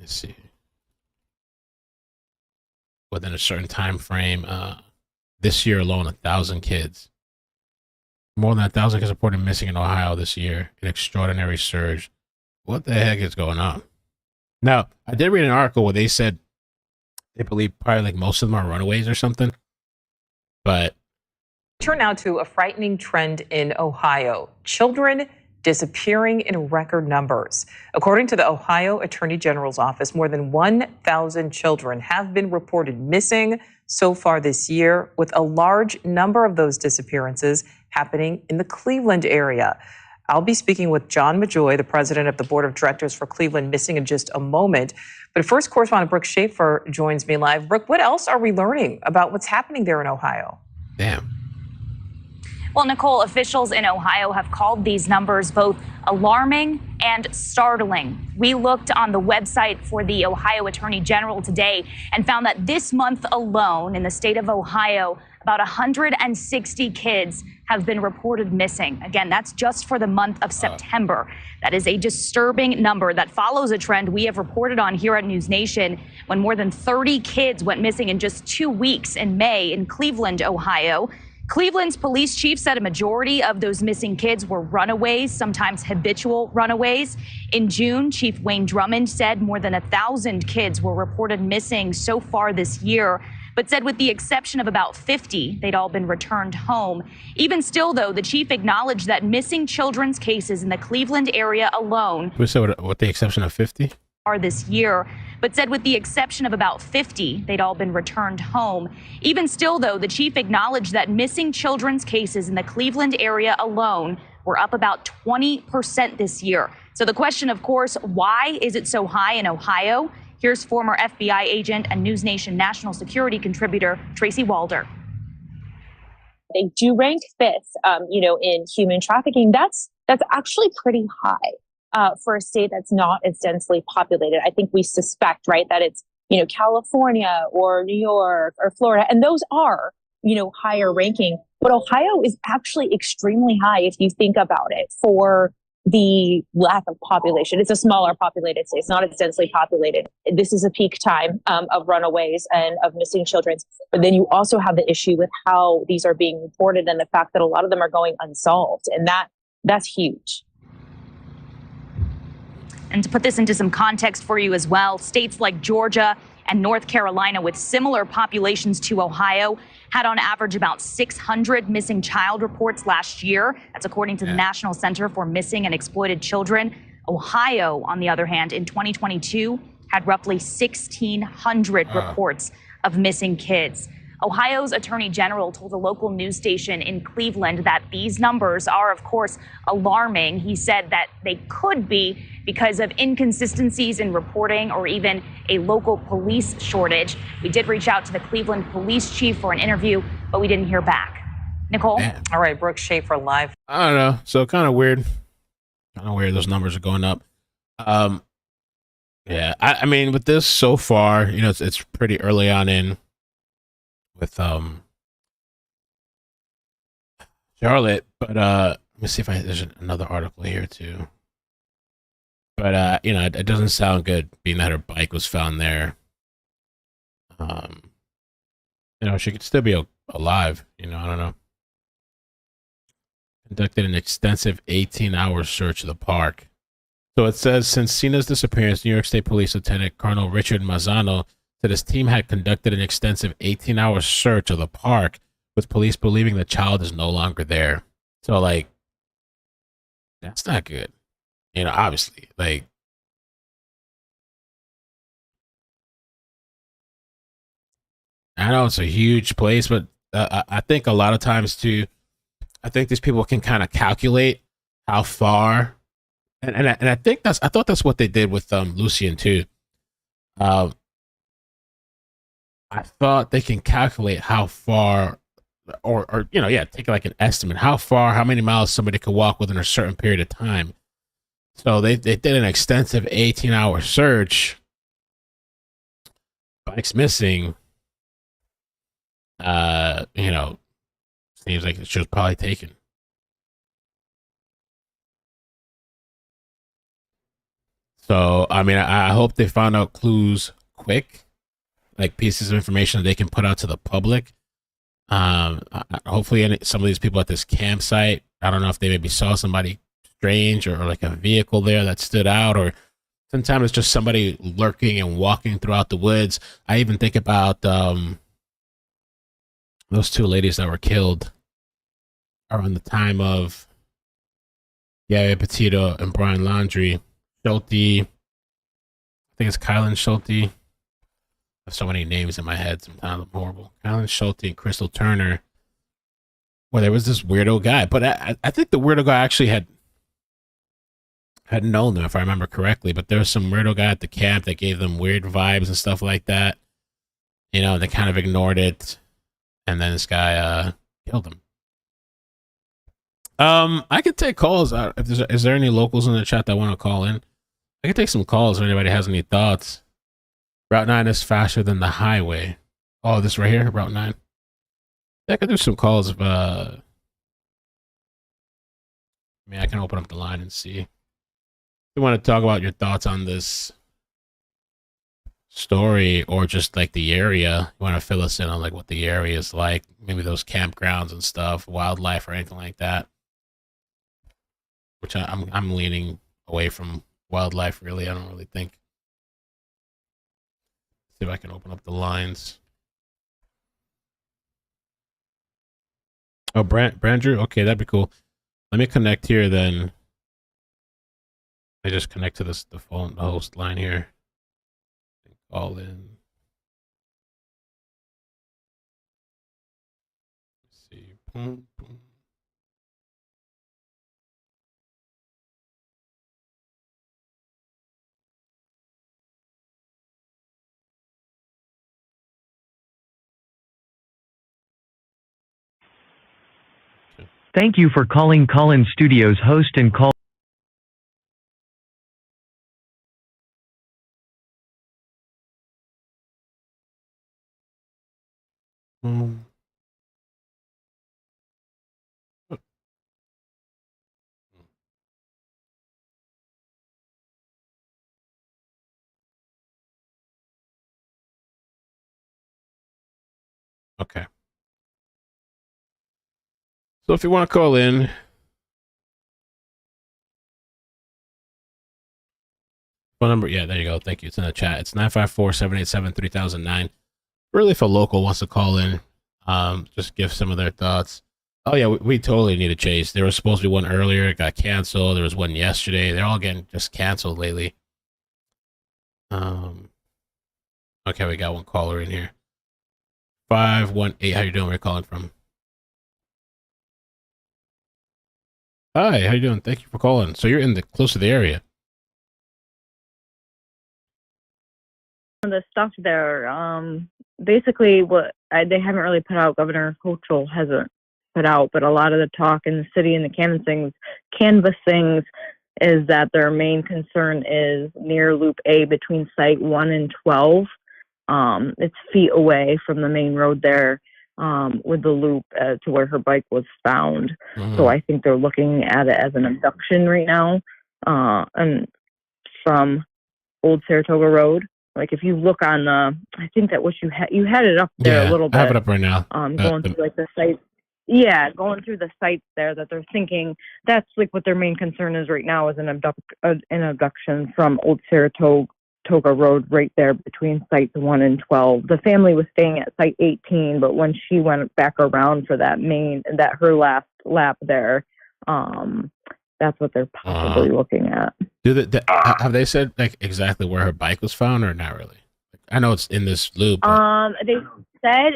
see. Within a certain time frame, this year alone, 1,000 kids. More than 1,000 kids reported missing in Ohio this year. An extraordinary surge. What the heck is going on? Now, I did read an article where they said they believe probably like most of them are runaways or something. But turn now to a frightening trend in Ohio. Children disappearing in record numbers. According to the Ohio Attorney General's office, more than 1,000 children have been reported missing so far this year, with a large number of those disappearances happening in the Cleveland area. I'll be speaking with John Majoy, the president of the board of directors for Cleveland Missing, in just a moment. But first, correspondent Brooke Schaefer joins me live. Brooke, what else are we learning about what's happening there in Ohio? Damn. Well, Nicole, officials in Ohio have called these numbers both alarming and startling. We looked on the website for the Ohio Attorney General today and found that this month alone in the state of Ohio, about 160 kids have been reported missing. Again, that's just for the month of September. That is a disturbing number that follows a trend we have reported on here at News Nation when more than 30 kids went missing in just 2 weeks in May in Cleveland, Ohio. Cleveland's police chief said a majority of those missing kids were runaways, sometimes habitual runaways. In June, Chief Wayne Drummond said more than 1,000 kids were reported missing so far this year, but said with the exception of about 50, they'd all been returned home. Even still, though, the chief acknowledged that missing children's cases in the Cleveland area alone, We said with the exception of 50? are this year, but said with the exception of about 50, they'd all been returned home. Even still, though, the chief acknowledged that missing children's cases in the Cleveland area alone were up about 20% this year. So the question, of course, why is it so high in Ohio? Here's former FBI agent and News Nation national security contributor Tracy Walder. They do rank fifth, in human trafficking. That's actually pretty high. For a state that's not as densely populated. I think we suspect, right, that it's, California or New York or Florida, and those are, higher ranking. But Ohio is actually extremely high if you think about it for the lack of population. It's a smaller populated state. It's not as densely populated. This is a peak time of runaways and of missing children. But then you also have the issue with how these are being reported and the fact that a lot of them are going unsolved. And that's huge. And to put this into some context for you as well, states like Georgia and North Carolina with similar populations to Ohio had on average about 600 missing child reports last year. That's according to the National Center for Missing and Exploited Children. Ohio, on the other hand, in 2022 had roughly 1,600 reports of missing kids. Ohio's Attorney General told a local news station in Cleveland that these numbers are, of course, alarming. He said that they could be because of inconsistencies in reporting or even a local police shortage. We did reach out to the Cleveland police chief for an interview, but we didn't hear back. Nicole? Man. All right, Brooke Schaefer live. I don't know. So kind of weird. Those numbers are going up. Yeah, I mean, with this so far, it's pretty early on in with Charlotte, but let me see if there's another article here too. But it doesn't sound good being that her bike was found there. Um, she could still be alive. I don't know. Conducted an extensive 18-hour search of the park. So it says, since Sena's disappearance, New York State Police Lieutenant Colonel Richard Mazzano said his team had conducted an extensive 18-hour search of the park, with police believing the child is no longer there. So, like, that's not good. Obviously, like, I know it's a huge place, but I think a lot of times too, I think these people can kind of calculate how far, and I think I thought that's what they did with Lucian too. Uh, I thought they can calculate how far, or take like an estimate how many miles somebody could walk within a certain period of time. So they did an extensive 18-hour search. Bike's missing. Seems like she was probably taken. So, I mean, I hope they found out clues quick, like pieces of information that they can put out to the public. Hopefully, some of these people at this campsite, I don't know if they maybe saw somebody strange or like a vehicle there that stood out, or sometimes it's just somebody lurking and walking throughout the woods. I even think about those two ladies that were killed around the time of Yaya Petito and Brian Laundrie. Schulte, I think it's Kylan Schulte. I have so many names in my head sometimes. I'm horrible. Kylan Schulte and Crystal Turner, where there was this weirdo guy. But I think the weirdo guy actually had known them, if I remember correctly. But there was some weirdo guy at the camp that gave them weird vibes and stuff like that. They kind of ignored it. And then this guy killed him. I could take calls. Is there any locals in the chat that want to call in? I could take some calls if anybody has any thoughts. Route 9 is faster than the highway. Oh, this right here, Route 9. Yeah, I could do some calls. I mean, I can open up the line and see. If you want to talk about your thoughts on this story, or just like the area, you want to fill us in on like what the area is like, maybe those campgrounds and stuff, wildlife or anything like that. Which I'm leaning away from wildlife, really. I don't really think. See if I can open up the lines. Oh, Brandrew? Okay, that'd be cool. Let me connect here then. I just connect to the phone, the host line here. Call in. Let's see. Boom, boom. Thank you for calling Call-In Studios host and call. Okay. So if you want to call in, phone number, yeah, there you go. Thank you. It's in the chat. It's 954-787-3009. Really, if a local wants to call in, just give some of their thoughts. Oh, yeah, we totally need a chase. There was supposed to be one earlier. It got canceled. There was one yesterday. They're all getting just canceled lately. Okay, we got one caller in here. 518. How you doing? Where you calling from? Hi, how you doing? Thank you for calling. So you're close to the area. The stuff there, basically what they haven't really put out, Governor Hochul hasn't put out, but a lot of the talk in the city and the canvassings is that their main concern is near Loop A between Site 1 and 12. It's feet away from the main road there with the loop to where her bike was found. So I think they're looking at it as an abduction right now. And from Old Saratoga Road. Like if you look on the, I think that what you had it up there a little bit. I have it up right now. Going through like the site. Yeah, going through the sites there that they're thinking that's like what their main concern is right now is an abduction from Old Saratoga Road right there between sites 1 and 12. The family was staying at site 18, but when she went back around for her last lap there, that's what they're possibly looking at. Have they said like exactly where her bike was found or not really? I know it's in this loop. They said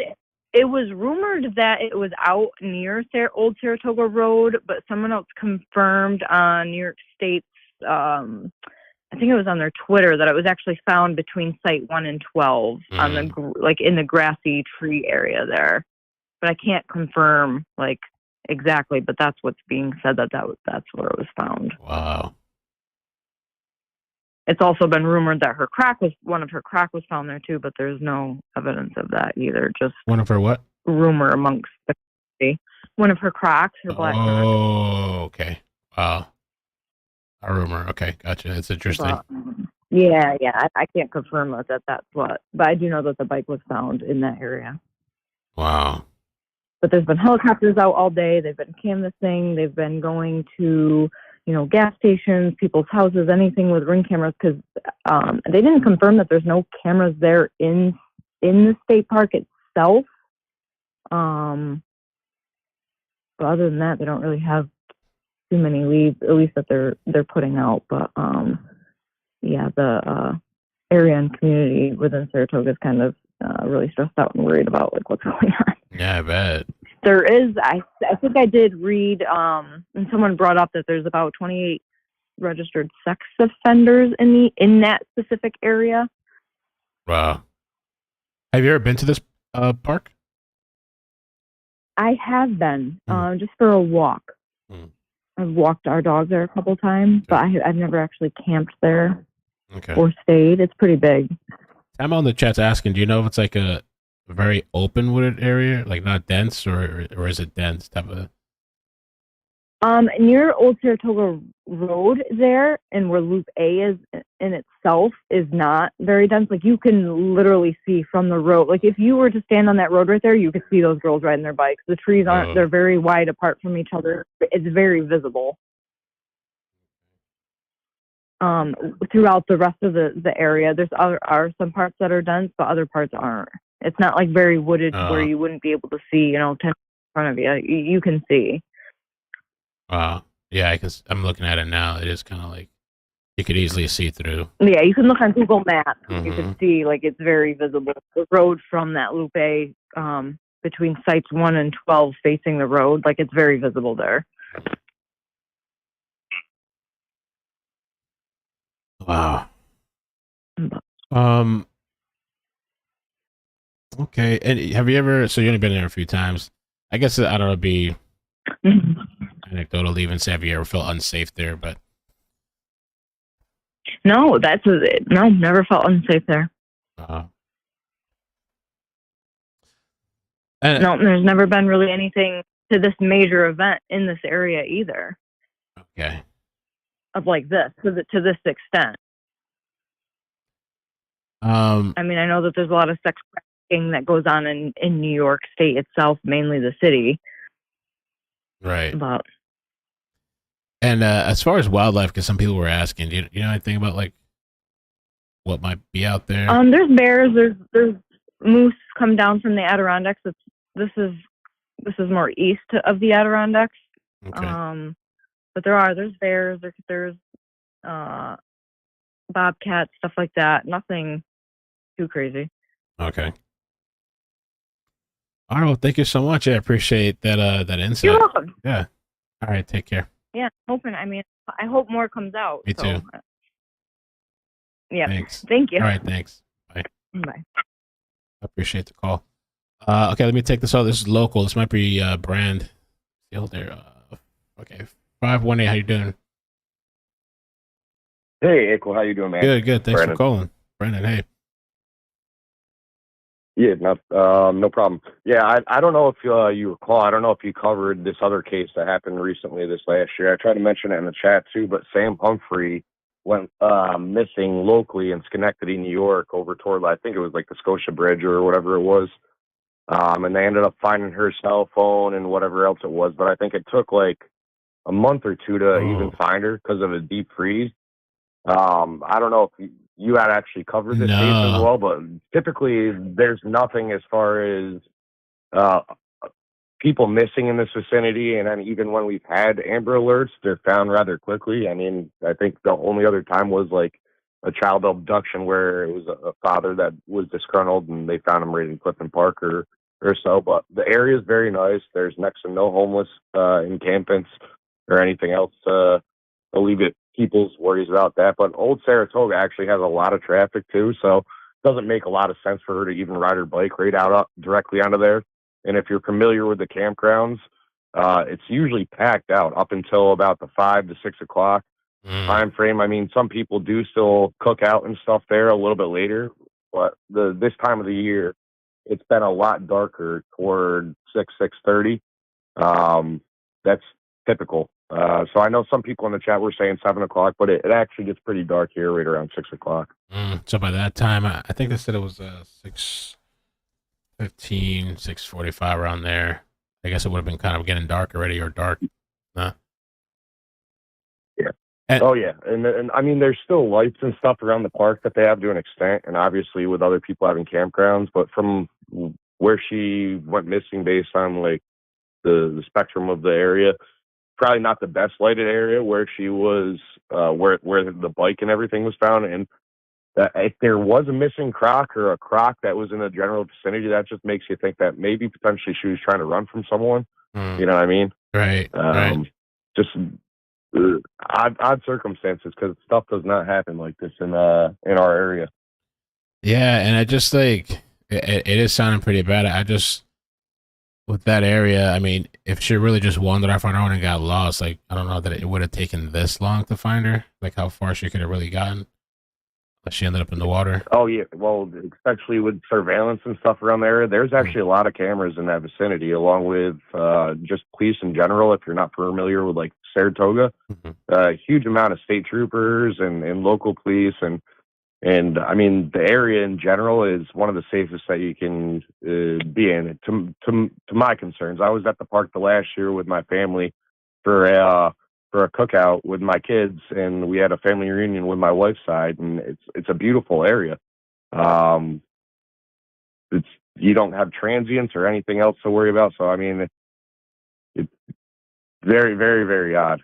it was rumored that it was out near Old Saratoga Road, but someone else confirmed on New York State's, I think it was on their Twitter, that it was actually found between site 1 and 12 on the in the grassy tree area there. But I can't confirm like exactly, but that's what's being said that's where it was found. Wow. It's also been rumored that one of her crack was found there too, but there's no evidence of that either. Just one of her what? Rumor amongst the community. One of her cracks, her black crack. Oh, okay. Wow. A rumor. Okay, gotcha. It's interesting. But, yeah. I can't confirm that's what, but I do know that the bike was found in that area. Wow. But there's been helicopters out all day. They've been canvassing. They've been going to gas stations, people's houses, anything with Ring cameras, because they didn't confirm that there's no cameras there in the state park itself. But other than that, they don't really have too many leads, at least that they're putting out. But the area and community within Saratoga is kind of really stressed out and worried about like what's going on. Yeah, I bet. There is, I think I did read, and someone brought up that there's about 28 registered sex offenders in that specific area. Wow. Have you ever been to this park? I have been, just for a walk. I've walked our dog there a couple times, but I've never actually camped there or stayed. It's pretty big. I'm on the chat's asking, do you know if it's like a very open wooded area, like not dense, or is it dense type of? Near Old Saratoga Road there, and where Loop A is in itself, is not very dense. Like you can literally see from the road. Like if you were to stand on that road right there, you could see those girls riding their bikes. The trees aren't; they're very wide apart from each other. It's very visible. Throughout the rest of the area, are some parts that are dense, but other parts aren't. It's not like very wooded where you wouldn't be able to see, 10 in front of you. You can see. Wow. Yeah, I'm looking at it now. It is kind of like you could easily see through. Yeah, you can look on Google Maps. You can see like it's very visible. The road from that Loop A between sites 1 and 12 facing the road, like it's very visible there. Wow. Okay. And have you ever? So you only been there a few times. I guess I don't know. It'd be anecdotal to even say have you ever felt unsafe there? But no, never felt unsafe there. No, there's never been really anything to this major event in this area either. Okay. Of like this to this extent. I mean, I know that there's a lot of sex trafficking that goes on in New York State itself, mainly the city. Right. But and as far as wildlife, because some people were asking, do you know anything about like what might be out there? There's bears. There's moose come down from the Adirondacks. This is more east of the Adirondacks. Okay. But there's bears. There's bobcats, stuff like that. Nothing too crazy. Okay. All right. Well, thank you so much. I appreciate that insight. You're welcome. Yeah. All right. Take care. Yeah, I hope more comes out. Me too. Yeah. Thanks. Thank you. All right. Thanks. Bye. Bye. I appreciate the call. Okay. Let me take this out. This is local. This might be brand still there. Okay. 518. How you doing? Hey, Ickle, how you doing, man? Good. Thanks for Brandon. calling, Brandon. Hey. Yeah, no problem. Yeah, I don't know if you recall. I don't know if you covered this other case that happened recently this last year. I tried to mention it in the chat too, but Sam Humphrey went missing locally in Schenectady, New York, over toward I think it was like the Scotia Bridge or whatever it was. And they ended up finding her cell phone and whatever else it was. But I think it took like a month or two to even find her because of a deep freeze. I don't know if you had actually covered this case as No. well, but typically there's nothing as far as uh, people missing in this vicinity. And then even when we've had Amber Alerts, they're found rather quickly. I mean, I think the only other time was like a child abduction where it was a father that was disgruntled and they found him right in Clifton Park or so. But the area is very nice. There's next to no homeless encampments or anything else. Alleviate people's worries about that. But Old Saratoga actually has a lot of traffic too, so it doesn't make a lot of sense for her to even ride her bike right out up directly onto there. And if you're familiar with the campgrounds, it's usually packed out up until about the 5 to 6 o'clock time frame. I mean, some people do still cook out and stuff there a little bit later, but this time of the year, it's been a lot darker toward 6:30. That's typical. So I know some people in the chat were saying 7 o'clock, but it actually gets pretty dark here right around 6 o'clock. So by that time, I think they said it was 6:15, 6:45 around there. I guess it would have been kind of getting dark already, or dark. Huh? Yeah. And I mean, there's still lights and stuff around the park that they have to an extent, and obviously with other people having campgrounds. But from where she went missing, based on like the spectrum of the area, probably not the best lighted area where she was, where the bike and everything was found. And if there was a missing croc or a croc that was in the general vicinity, that just makes you think that maybe potentially she was trying to run from someone. You know what I mean? Right. Just odd circumstances, because stuff does not happen like this in our area. Yeah, and I just like it is sounding pretty bad. I just, with that area, I mean, if she really just wandered off on her own and got lost, like, I don't know that it would have taken this long to find her, like how far she could have really gotten. But she ended up in the water. Oh, yeah. Well, especially with surveillance and stuff around there, there's actually a lot of cameras in that vicinity, along with just police in general, if you're not familiar with, like, Saratoga. A huge amount of state troopers and local police. And I mean, the area in general is one of the safest that you can be in. To my concerns, I was at the park the last year with my family for a cookout with my kids, and we had a family reunion with my wife's side, and it's a beautiful area. It's, you don't have transients or anything else to worry about. So I mean, it's very, very, very odd.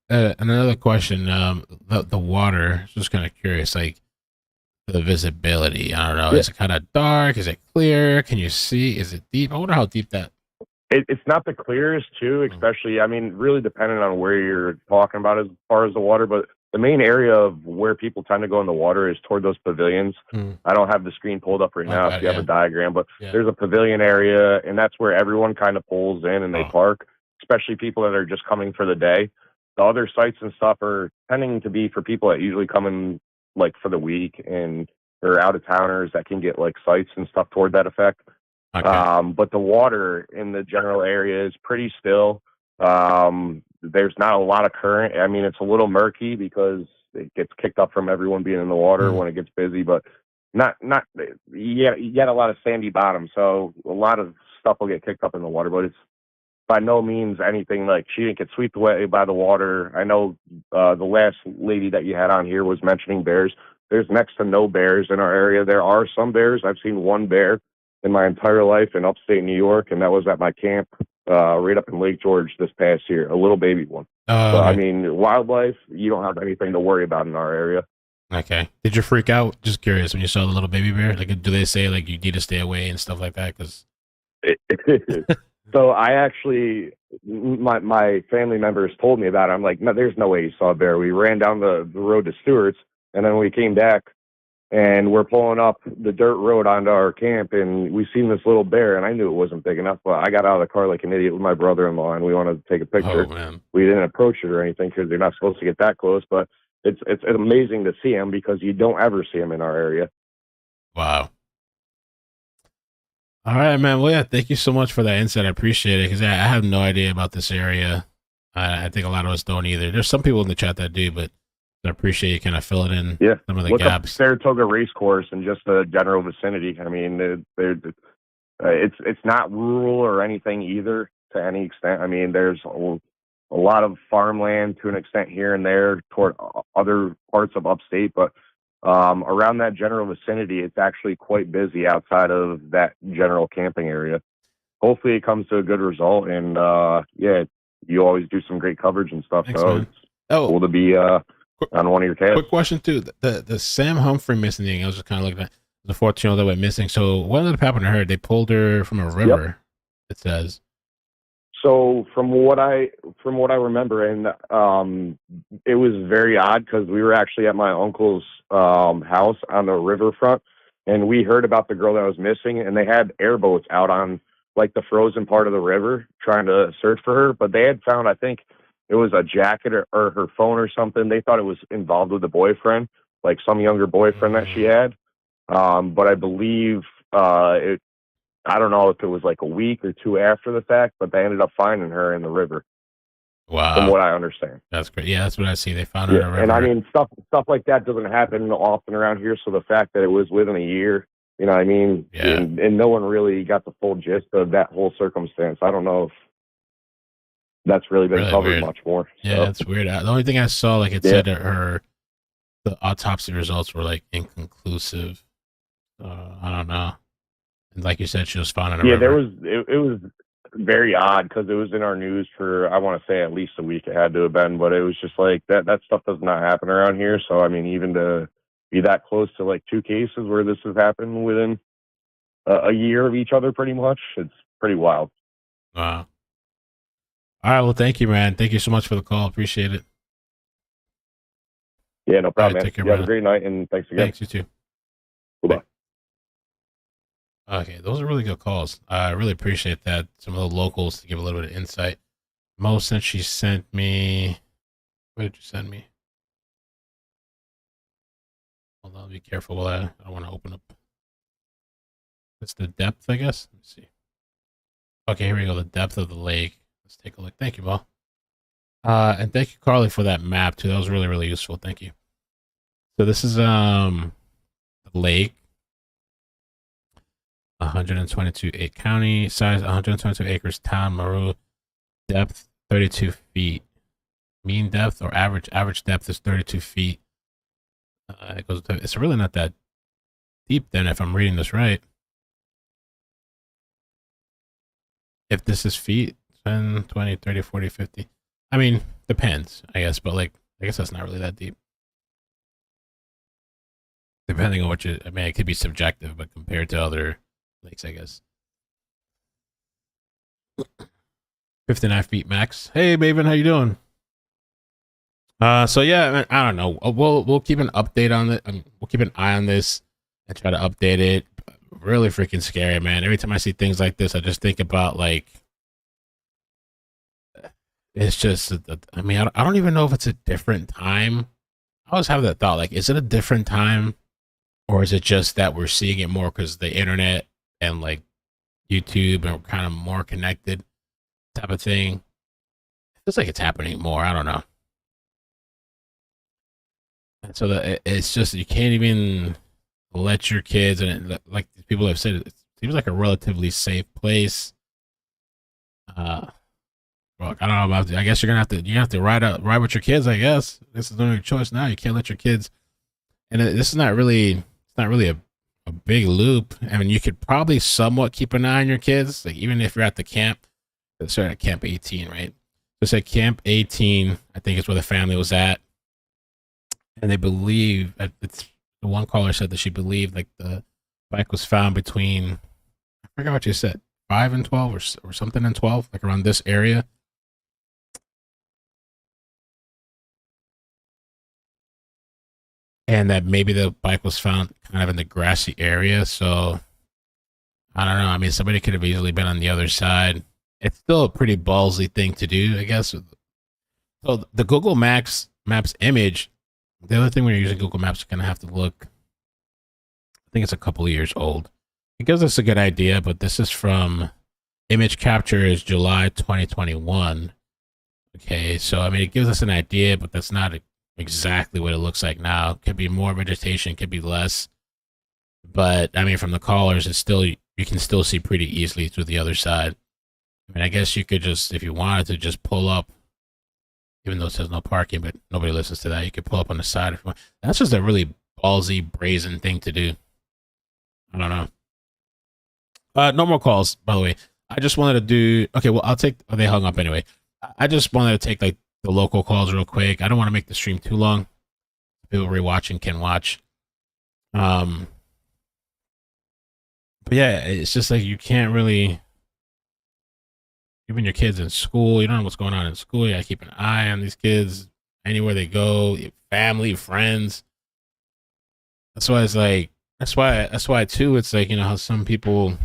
Another question, the water, just kind of curious, like the visibility. I don't know. Yeah. Is it kind of dark? Is it clear? Can you see? Is it deep? I wonder how deep that. It's not the clearest too, especially, I mean, really depending on where you're talking about as far as the water, but the main area of where people tend to go in the water is toward those pavilions. I don't have the screen pulled up right now if you have a diagram, but there's a pavilion area, and that's where everyone kind of pulls in and they park, especially people that are just coming for the day. The other sites and stuff are tending to be for people that usually come in like for the week, and they're out of towners that can get like sites and stuff toward that effect. But the water in the general area is pretty still. There's not a lot of current. I mean, it's a little murky because it gets kicked up from everyone being in the water when it gets busy, but not you get a lot of sandy bottom, so a lot of stuff will get kicked up in the water, but it's by no means anything like she didn't get swept away by the water. I know the last lady that you had on here was mentioning bears. There's next to no bears in our area. There are some bears. I've seen one bear in my entire life in upstate New York, and that was at my camp right up in Lake George this past year, a little baby one. So, I mean, wildlife, you don't have anything to worry about in our area. Okay. Did you freak out? Just curious, when you saw the little baby bear? Like, do they say, like, you need to stay away and stuff like that? Because So I actually, my family members told me about it. I'm like, no, there's no way you saw a bear. We ran down the road to Stewart's, and then we came back, and we're pulling up the dirt road onto our camp, and we seen this little bear, and I knew it wasn't big enough, but I got out of the car like an idiot with my brother-in-law, and we wanted to take a picture. Oh, man. We didn't approach it or anything because you're not supposed to get that close, but it's amazing to see them because you don't ever see them in our area. Wow. All right, man. Well, yeah, thank you so much for that insight. I appreciate it because I have no idea about this area. I think a lot of us don't either. There's some people in the chat that do, but I appreciate you kind of filling in some of the Look gaps. up Saratoga Race Course and just the general vicinity. I mean, it's not rural or anything either to any extent. I mean, there's a lot of farmland to an extent here and there toward other parts of upstate, but around that general vicinity, it's actually quite busy outside of that general camping area. Hopefully it comes to a good result, and you always do some great coverage and stuff. Thanks, so man. It's cool to be on one of your casts. Quick question too: the Sam Humphrey missing thing. I was just kind of looking at the 14-year-old that went missing. So what ended up happening to her? They pulled her from a river. It says. So from what I remember, and it was very odd because we were actually at my uncle's house on the riverfront, and we heard about the girl that was missing, and they had airboats out on like the frozen part of the river trying to search for her, but they had found, I think it was a jacket or her phone or something. They thought it was involved with a boyfriend, like some younger boyfriend that she had. But I believe I don't know if it was like a week or two after the fact, but they ended up finding her in the river. Wow. From what I understand. That's great. Yeah, that's what I see. They found her in a river. And I mean, stuff like that doesn't happen often around here. So the fact that it was within a year, you know what I mean? Yeah. And no one really got the full gist of that whole circumstance. I don't know if that's really been covered weird. much more. Yeah, that's weird. The only thing I saw, like it said that the autopsy results were like inconclusive. I don't know. And like you said, she was found in a river. It was very odd because it was in our news for, I want to say, at least a week. It had to have been, but it was just like that stuff does not happen around here. So I mean, even to be that close to like two cases where this has happened within a year of each other, pretty much, it's pretty wild. Wow. All right, well, thank you, man. Thank you so much for the call. Appreciate it. Yeah, no problem, right, man. take care, You have a brother. great night, and thanks again. Thanks, you too. Bye-bye. Okay, those are really good calls. I really appreciate that. Some of the locals to give a little bit of insight. Mo, since she sent me, what did you send me? Hold on, be careful while I don't want to open up. It's the depth, I guess. Let me see. Okay, here we go. The depth of the lake. Let's take a look. Thank you, Mo. And thank you, Carly, for that map too. That was really, really useful. Thank you. So this is the lake. 122 county size, 122 acres, town, Moreau, depth 32 feet. Mean depth or average depth is 32 feet. It's really not that deep then, if I'm reading this right. If this is feet, 10, 20, 30, 40, 50. I mean, depends, I guess, but like, I guess that's not really that deep. Depending on what I mean, it could be subjective, but compared to other lakes, I guess. 59 feet max. Hey, Maven, how you doing? So yeah, I don't know. We'll keep an update on it. We'll keep an eye on this and try to update it. Really freaking scary, man. Every time I see things like this, I just think about like, it's just, I mean, I don't even know if it's a different time. I always have that thought, like, is it a different time? Or is it just that we're seeing it more because the internet and like YouTube and we're kind of more connected type of thing? It feels like it's happening more. I don't know. And so it's just, you can't even let your kids, and like people have said, it seems like a relatively safe place. Well, I don't know about. I guess you're gonna have to ride with your kids. I guess this is the only choice now. You can't let your kids. And this is not really. It's not really a big loop. I mean, you could probably somewhat keep an eye on your kids, like even if you're at the camp. Sorry, at Camp 18, right? Just at Camp 18, I think is where the family was at, and they believe it's the one caller said that she believed like the bike was found between, I forgot what you said, 5 and 12 or something, and 12, like around this area. And that maybe the bike was found kind of in the grassy area. So I don't know. I mean, somebody could have easily been on the other side. It's still a pretty ballsy thing to do, I guess. So the Google Maps image The other thing when you're using Google Maps, you're gonna have to look. I think it's a couple of years old. It gives us a good idea, but this is from image capture is July 2021. Okay, so I mean it gives us an idea, but that's not exactly what it looks like now. It could be more vegetation, could be less. But I mean, from the collars, it's still you can still see pretty easily through the other side. I mean, I guess you could just, if you wanted to, just pull up, even though it says no parking, but nobody listens to that. You could pull up on the side if you want. That's just a really ballsy, brazen thing to do. I don't know. No more calls, by the way. I just wanted to do. Okay, well, I'll take. Oh, they hung up anyway. I just wanted to take like the local calls real quick. I don't want to make the stream too long. People rewatching can watch. But yeah, it's just like you can't really. Even your kids in school, you don't know what's going on in school. You gotta keep an eye on these kids anywhere they go. Family, friends. That's why it's like. That's why too. It's like, you know how some people.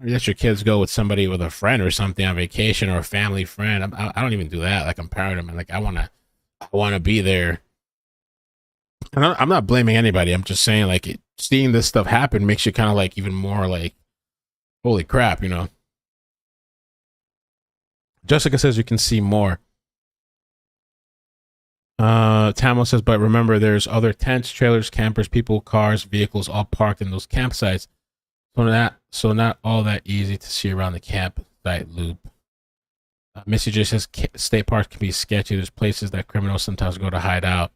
Let your kids go with somebody, with a friend or something on vacation, or a family friend. I don't even do that. Like I'm proud of them. Like I wanna be there. And I'm not blaming anybody. I'm just saying like seeing this stuff happen makes you kind of like even more like, holy crap, you know. Jessica says you can see more. Tamo says, but remember, there's other tents, trailers, campers, people, cars, vehicles, all parked in those campsites. So not all that easy to see around the campsite loop. Missy J says state parks can be sketchy. There's places that criminals sometimes go to hide out.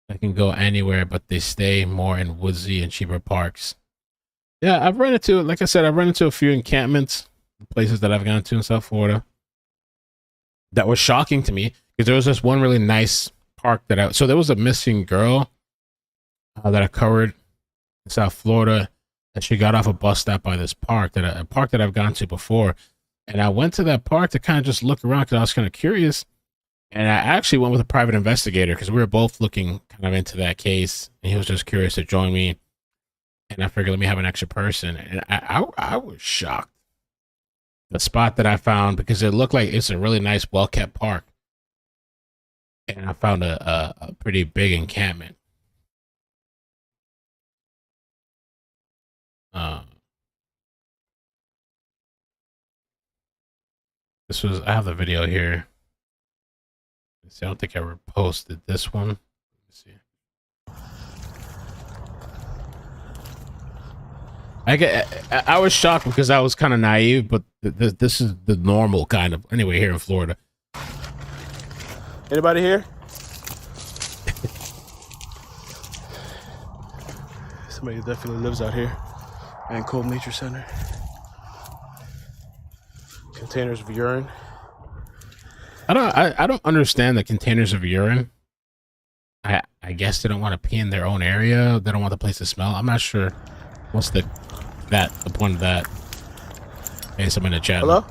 They can go anywhere, but they stay more in woodsy and cheaper parks. Yeah, I've run into, like I said, I've run into a few encampments, places that I've gone to in South Florida. That was shocking to me because there was this one really nice park so there was a missing girl that I covered in South Florida, and she got off a bus stop by this park a park that I've gone to before. And I went to that park to kind of just look around because I was kind of curious. And I actually went with a private investigator because we were both looking kind of into that case, and he was just curious to join me. And I figured, let me have an extra person. And I was shocked. The spot that I found, because it looked like it's a really nice, well-kept park. And I found a pretty big encampment. I have the video here. Let's see, I don't think I ever posted this one. Let me see. I was shocked because I was kind of naive, but this is the normal kind of, anyway, here in Florida. Anybody here? Somebody definitely lives out here. And Cove Nature Center. Containers of urine. I don't understand the containers of urine. I guess they don't want to pee in their own area. They don't want the place to smell. I'm not sure. What's the point of that? Hey, someone in the chat. Hello?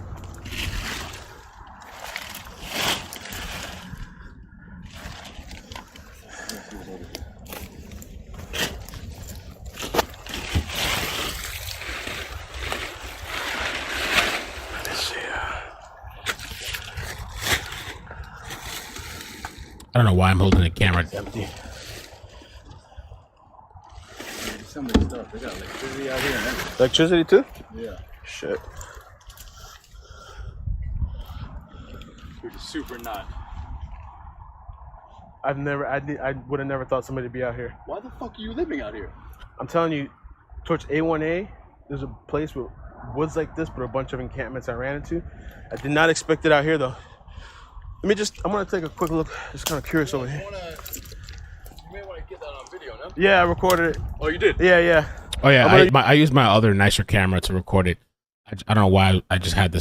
I don't know why I'm holding the camera. It's empty. Some of the stuff, they got electricity out here. Electricity too? Yeah. Shit. Super not. I would have never thought somebody would be out here. Why the fuck are you living out here? I'm telling you, towards A1A, there's a place with woods like this, but a bunch of encampments I ran into. I did not expect it out here though. I'm gonna take a quick look. Just kind of curious over here. You may want to get that on video, no? Yeah, I recorded it. Oh, you did? Yeah. Oh yeah, I used my other nicer camera to record it. I don't know why I just had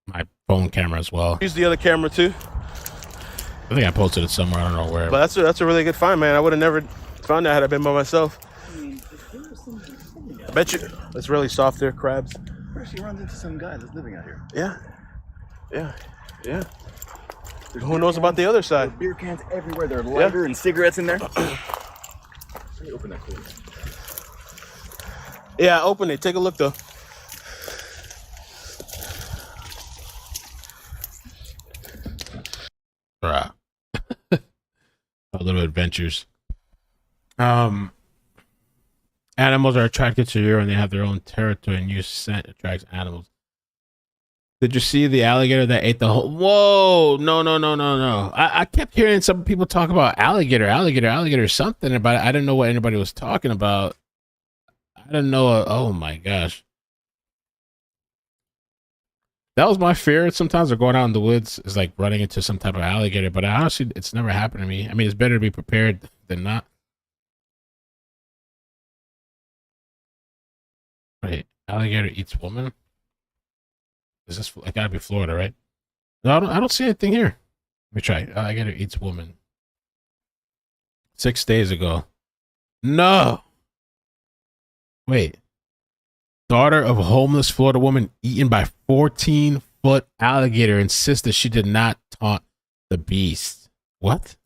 my phone camera as well. Use the other camera too. I think I posted it somewhere. I don't know where. But that's a really good find, man. I would have never found that had I been by myself. I bet you it's really soft there, crabs. First, he runs into some guy that's living out here. Yeah. Who knows about the other side? There are beer cans everywhere. There are lighter and cigarettes in there. Let me open that cool. Yeah, open it. Take a look, though. A little adventures. Animals are attracted to urine. They have their own territory, and use scent attracts animals. Did you see the alligator that ate the whole? Whoa! No, no, no, no, no! I kept hearing some people talk about alligator, something about it. I didn't know what anybody was talking about. I didn't know. Oh my gosh, that was my fear. Sometimes we're going out in the woods is like running into some type of alligator, but honestly, it's never happened to me. I mean, it's better to be prepared than not. Wait, alligator eats woman? Is this? It gotta be Florida, right? No, I don't see anything here. Let me try. Alligator eats woman. 6 days ago. No. Wait. Daughter of homeless Florida woman eaten by 14-foot alligator insisted she did not taunt the beast. What?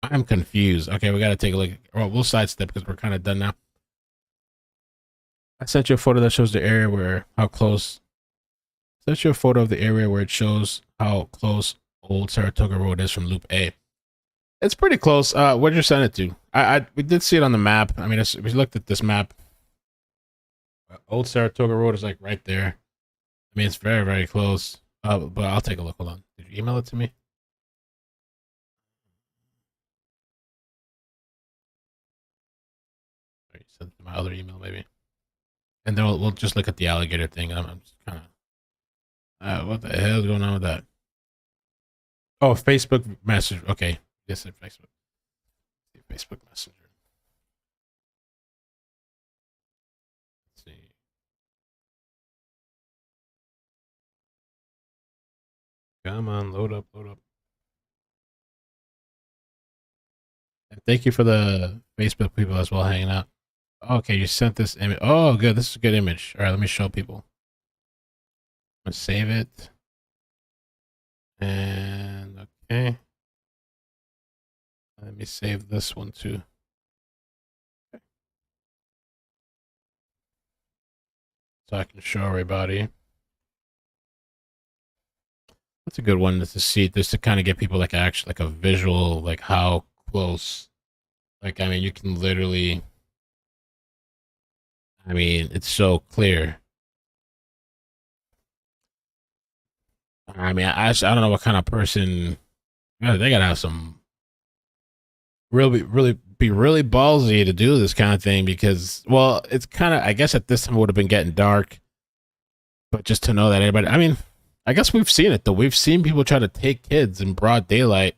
I'm confused. Okay, we got to take a look. Well, we'll sidestep because we're kind of done now. I sent you a photo that shows the area where how close. I sent you a photo of the area where it shows how close Old Saratoga Road is from Loop A. It's pretty close. Where'd you send it to? We did see it on the map. I mean, we looked at this map. Old Saratoga Road is like right there. I mean, it's very, very close. But I'll take a look. Hold on. Did you email it to me? Sorry, send it to my other email, maybe. And then we'll just look at the alligator thing. I'm just kind of. What the hell is going on with that? Oh, Facebook message. Okay. Yes, Facebook. Facebook Messenger. Let's see. Come on, load up, load up. And thank you for the Facebook people as well hanging out. Okay, you sent this image. Oh, good. This is a good image. All right, let me show people. I'm going to save it. And okay. Let me save this one too. Okay. So I can show everybody. That's a good one to see, just to kind of get people like actually like a visual, like how close. Like, I mean, you can literally. I mean, it's so clear. I mean, I don't know what kind of person. They gotta have some really ballsy to do this kind of thing because, well, it's kind of. I guess at this time it would have been getting dark, but just to know that anybody. I mean, I guess we've seen it though. We've seen people try to take kids in broad daylight.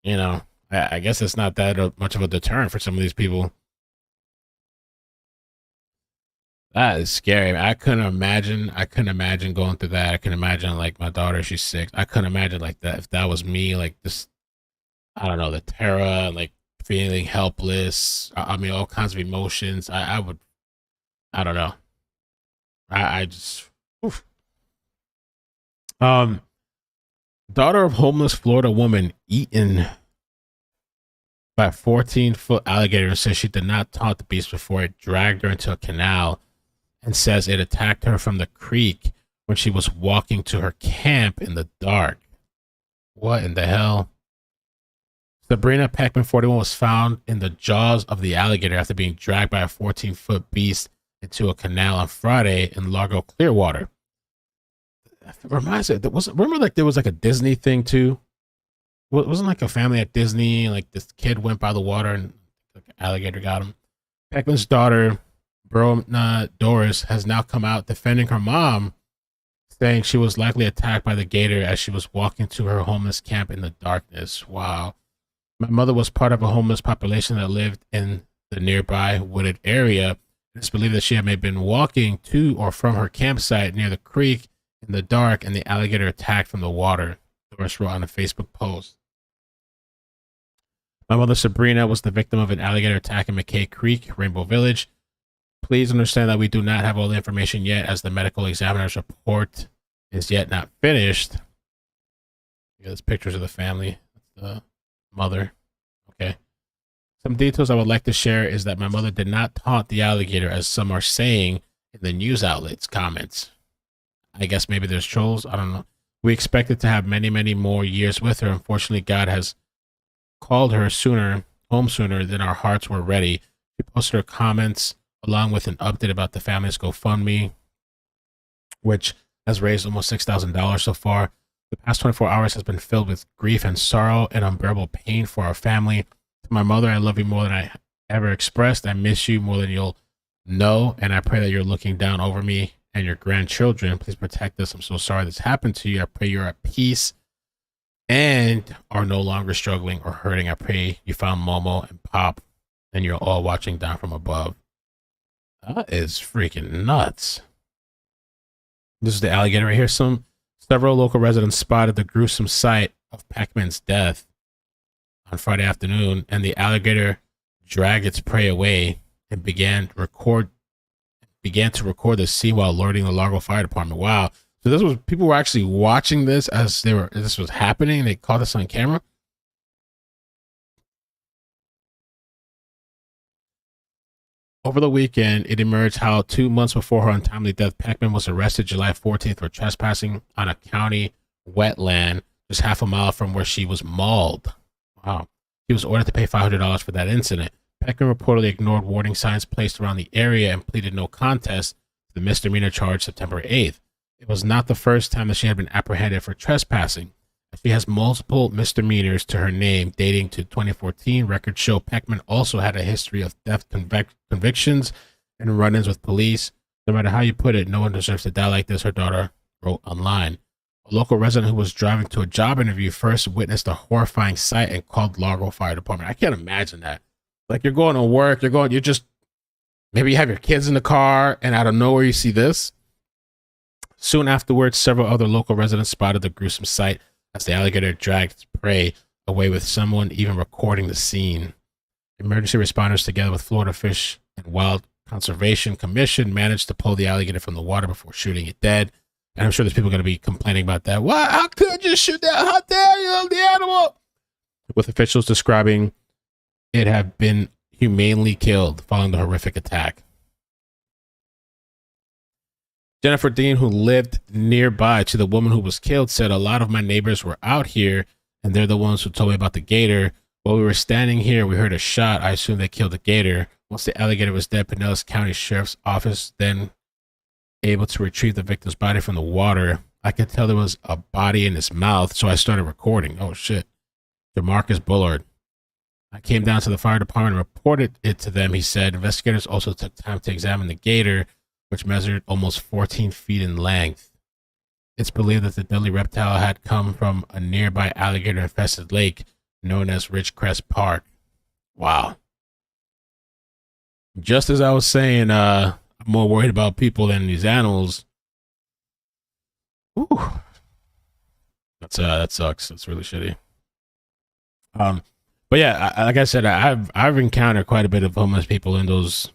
You know, I guess it's not that much of a deterrent for some of these people. That is scary. I couldn't imagine. I couldn't imagine going through that. I couldn't imagine like my daughter. She's 6. I couldn't imagine like that if that was me. Like this, I don't know, the terror, like feeling helpless. I mean, all kinds of emotions. I would. I don't know. I just. Oof. Daughter of homeless Florida woman eaten by a 14-foot alligator says she did not taunt the beast before it dragged her into a canal, and says it attacked her from the creek when she was walking to her camp in the dark. What in the hell? Sabrina Peckman, 41, was found in the jaws of the alligator after being dragged by a 14-foot beast into a canal on Friday in Largo Clearwater. It reminds me, remember like there was like a Disney thing too? Wasn't like a family at Disney, like this kid went by the water and like an alligator got him. Peckman's daughter, Brona Doris, has now come out defending her mom, saying she was likely attacked by the gator as she was walking to her homeless camp in the darkness. Wow. My mother was part of a homeless population that lived in the nearby wooded area. It's believed that she had maybe been walking to or from her campsite near the creek in the dark, and the alligator attacked from the water, Doris wrote on a Facebook post. My mother, Sabrina, was the victim of an alligator attack in McKay Creek, Rainbow Village. Please understand that we do not have all the information yet, as the medical examiner's report is yet not finished. There's pictures of the family. That's the mother. Okay. Some details I would like to share is that my mother did not taunt the alligator, as some are saying in the news outlets' comments. I guess maybe there's trolls. I don't know. We expected to have many, many more years with her. Unfortunately, God has called her sooner home sooner than our hearts were ready. She posted her comments along with an update about the family's GoFundMe, which has raised almost $6,000 so far. The past 24 hours has been filled with grief and sorrow and unbearable pain for our family. To my mother, I love you more than I ever expressed. I miss you more than you'll know, and I pray that you're looking down over me and your grandchildren. Please protect us. I'm so sorry this happened to you. I pray you're at peace and are no longer struggling or hurting. I pray you found Momo and Pop and you're all watching down from above. That is freaking nuts. This is the alligator right here. Several local residents spotted the gruesome sight of Pac-Man's death on Friday afternoon, and the alligator dragged its prey away and began to record the scene while alerting the Largo Fire Department. Wow. So people were actually watching this as this was happening. They caught this on camera. Over the weekend, it emerged how 2 months before her untimely death, Pac-Man was arrested July 14th for trespassing on a county wetland just half a mile from where she was mauled. Wow. He was ordered to pay $500 for that incident. Pac-Man reportedly ignored warning signs placed around the area and pleaded no contest to the misdemeanor charge September 8th. It was not the first time that she had been apprehended for trespassing. She has multiple misdemeanors to her name dating to 2014. Records show Pac-Man also had a history of theft convictions and run-ins with police. No matter how you put it, no one deserves to die like this, her daughter wrote online. A local resident who was driving to a job interview first witnessed a horrifying sight and called Largo Fire Department. I can't imagine that. Like, you're going to work, maybe you have your kids in the car, and out of nowhere you see this. Soon afterwards, several other local residents spotted the gruesome sight as the alligator dragged its prey away, with someone even recording the scene. Emergency responders, together with Florida Fish and Wild Conservation Commission, managed to pull the alligator from the water before shooting it dead. And I'm sure there's people going to be complaining about that. Why? How could you shoot that? How dare you, the animal? With officials describing it have been humanely killed following the horrific attack. Jennifer Dean, who lived nearby to the woman who was killed, said, "A lot of my neighbors were out here, and they're the ones who told me about the gator. While we were standing here, we heard a shot. I assumed they killed the gator. Once the alligator was dead, Pinellas County Sheriff's Office then able to retrieve the victim's body from the water. I could tell there was a body in his mouth, so I started recording." Oh, shit. DeMarcus Bullard. "I came down to the fire department and reported it to them," he said. Investigators also took time to examine the gator, which measured almost 14 feet in length. It's believed that the deadly reptile had come from a nearby alligator-infested lake known as Ridgecrest Park. Wow. Just as I was saying, I'm more worried about people than these animals. Ooh. That sucks. That's really shitty. But yeah, like I said, I've encountered quite a bit of homeless people in those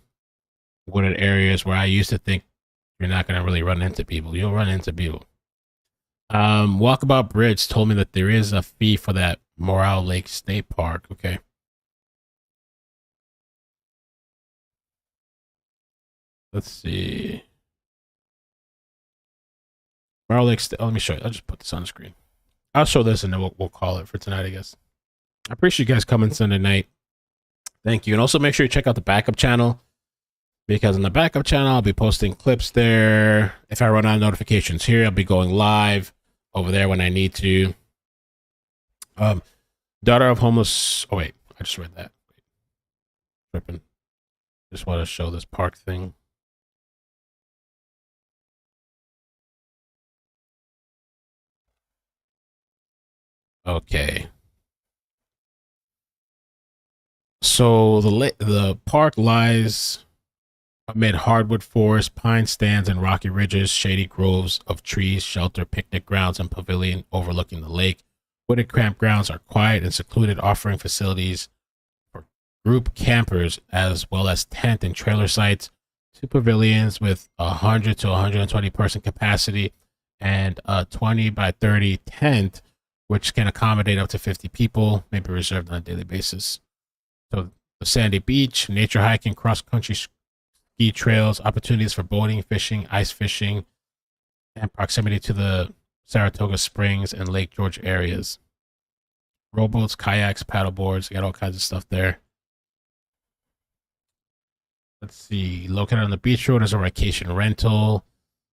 wooded areas where I used to think you're not going to really run into people. You'll run into people. Walkabout Bridge told me that there is a fee for that Moreau Lake State Park. Okay. Let's see. Moreau Lake State. Oh, let me show you. I'll just put this on the screen. I'll show this and then we'll call it for tonight, I guess. I appreciate you guys coming Sunday night. Thank you. And also make sure you check out the backup channel, because on the backup channel, I'll be posting clips there. If I run out of notifications here, I'll be going live over there when I need to. Daughter of homeless. Oh, wait. I just read that. Tripping. Just want to show this park thing. Okay. So the park lies amid hardwood forests, pine stands, and rocky ridges, shady groves of trees, shelter, picnic grounds, and pavilion overlooking the lake. Wooded campgrounds are quiet and secluded, offering facilities for group campers as well as tent and trailer sites. 2 pavilions with 100 to 120 person capacity and a 20 by 30 tent, which can accommodate up to 50 people, may be reserved on a daily basis. So the sandy beach, nature hiking, cross-country ski trails, opportunities for boating, fishing, ice fishing, and proximity to the Saratoga Springs and Lake George areas. Rowboats, kayaks, paddle boards, you got all kinds of stuff there. Let's see. Located on the beach road is a vacation rental.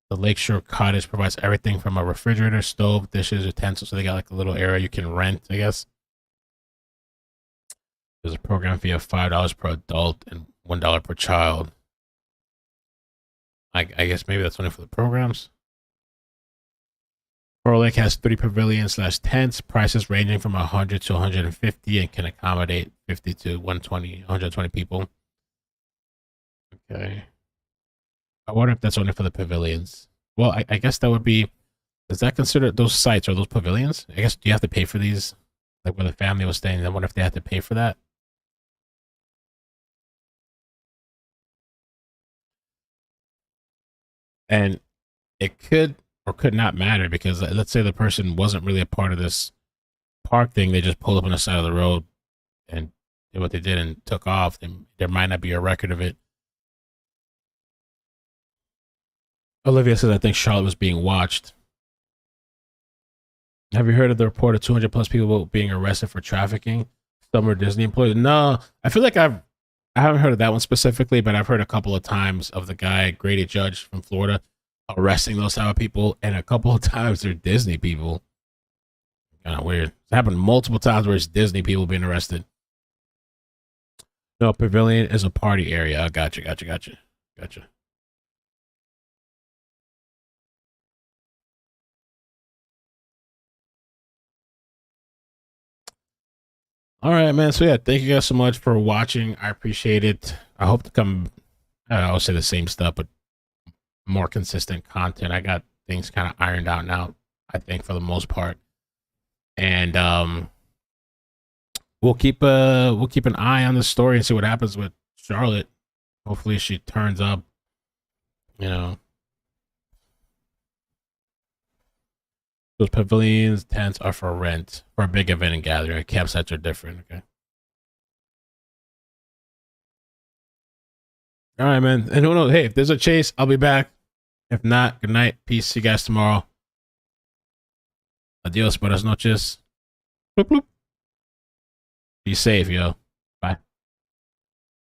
The Lakeshore Cottage provides everything from a refrigerator, stove, dishes, utensils. So they got like a little area you can rent, I guess. There's a program fee of $5 per adult and $1 per child. I guess maybe that's only for the programs. Moreau Lake has 3 pavilions / tents, prices ranging from 100 to 150 and can accommodate 50 to 120 people. Okay. I wonder if that's only for the pavilions. Well, I guess that would be, is that considered, those sites or those pavilions? I guess, do you have to pay for these? Like where the family was staying, I wonder if they have to pay for that. And it could or could not matter because let's say the person wasn't really a part of this park thing. They just pulled up on the side of the road and did what they did and took off. And there might not be a record of it. Olivia says, I think Charlotte was being watched. Have you heard of the report of 200 plus people being arrested for trafficking? Some are Disney employees. No, I feel like I haven't heard of that one specifically, but I've heard a couple of times of the guy, Grady Judge from Florida, arresting those type of people, and a couple of times they're Disney people. Kind of weird. It's happened multiple times where it's Disney people being arrested. No, pavilion is a party area. Gotcha. All right, man. So yeah, thank you guys so much for watching. I appreciate it. I hope to come, I will say the same stuff, but more consistent content. I got things kind of ironed out now, I think, for the most part. And we'll keep an eye on the story and see what happens with Charlotte. Hopefully she turns up, you know. Those pavilions, tents are for rent for a big event and gathering. Campsites are different. Okay. All right, man. And who knows? Hey, if there's a chase, I'll be back. If not, good night. Peace. See you guys tomorrow. Adios, buenas noches. Bloop, bloop. Be safe, yo.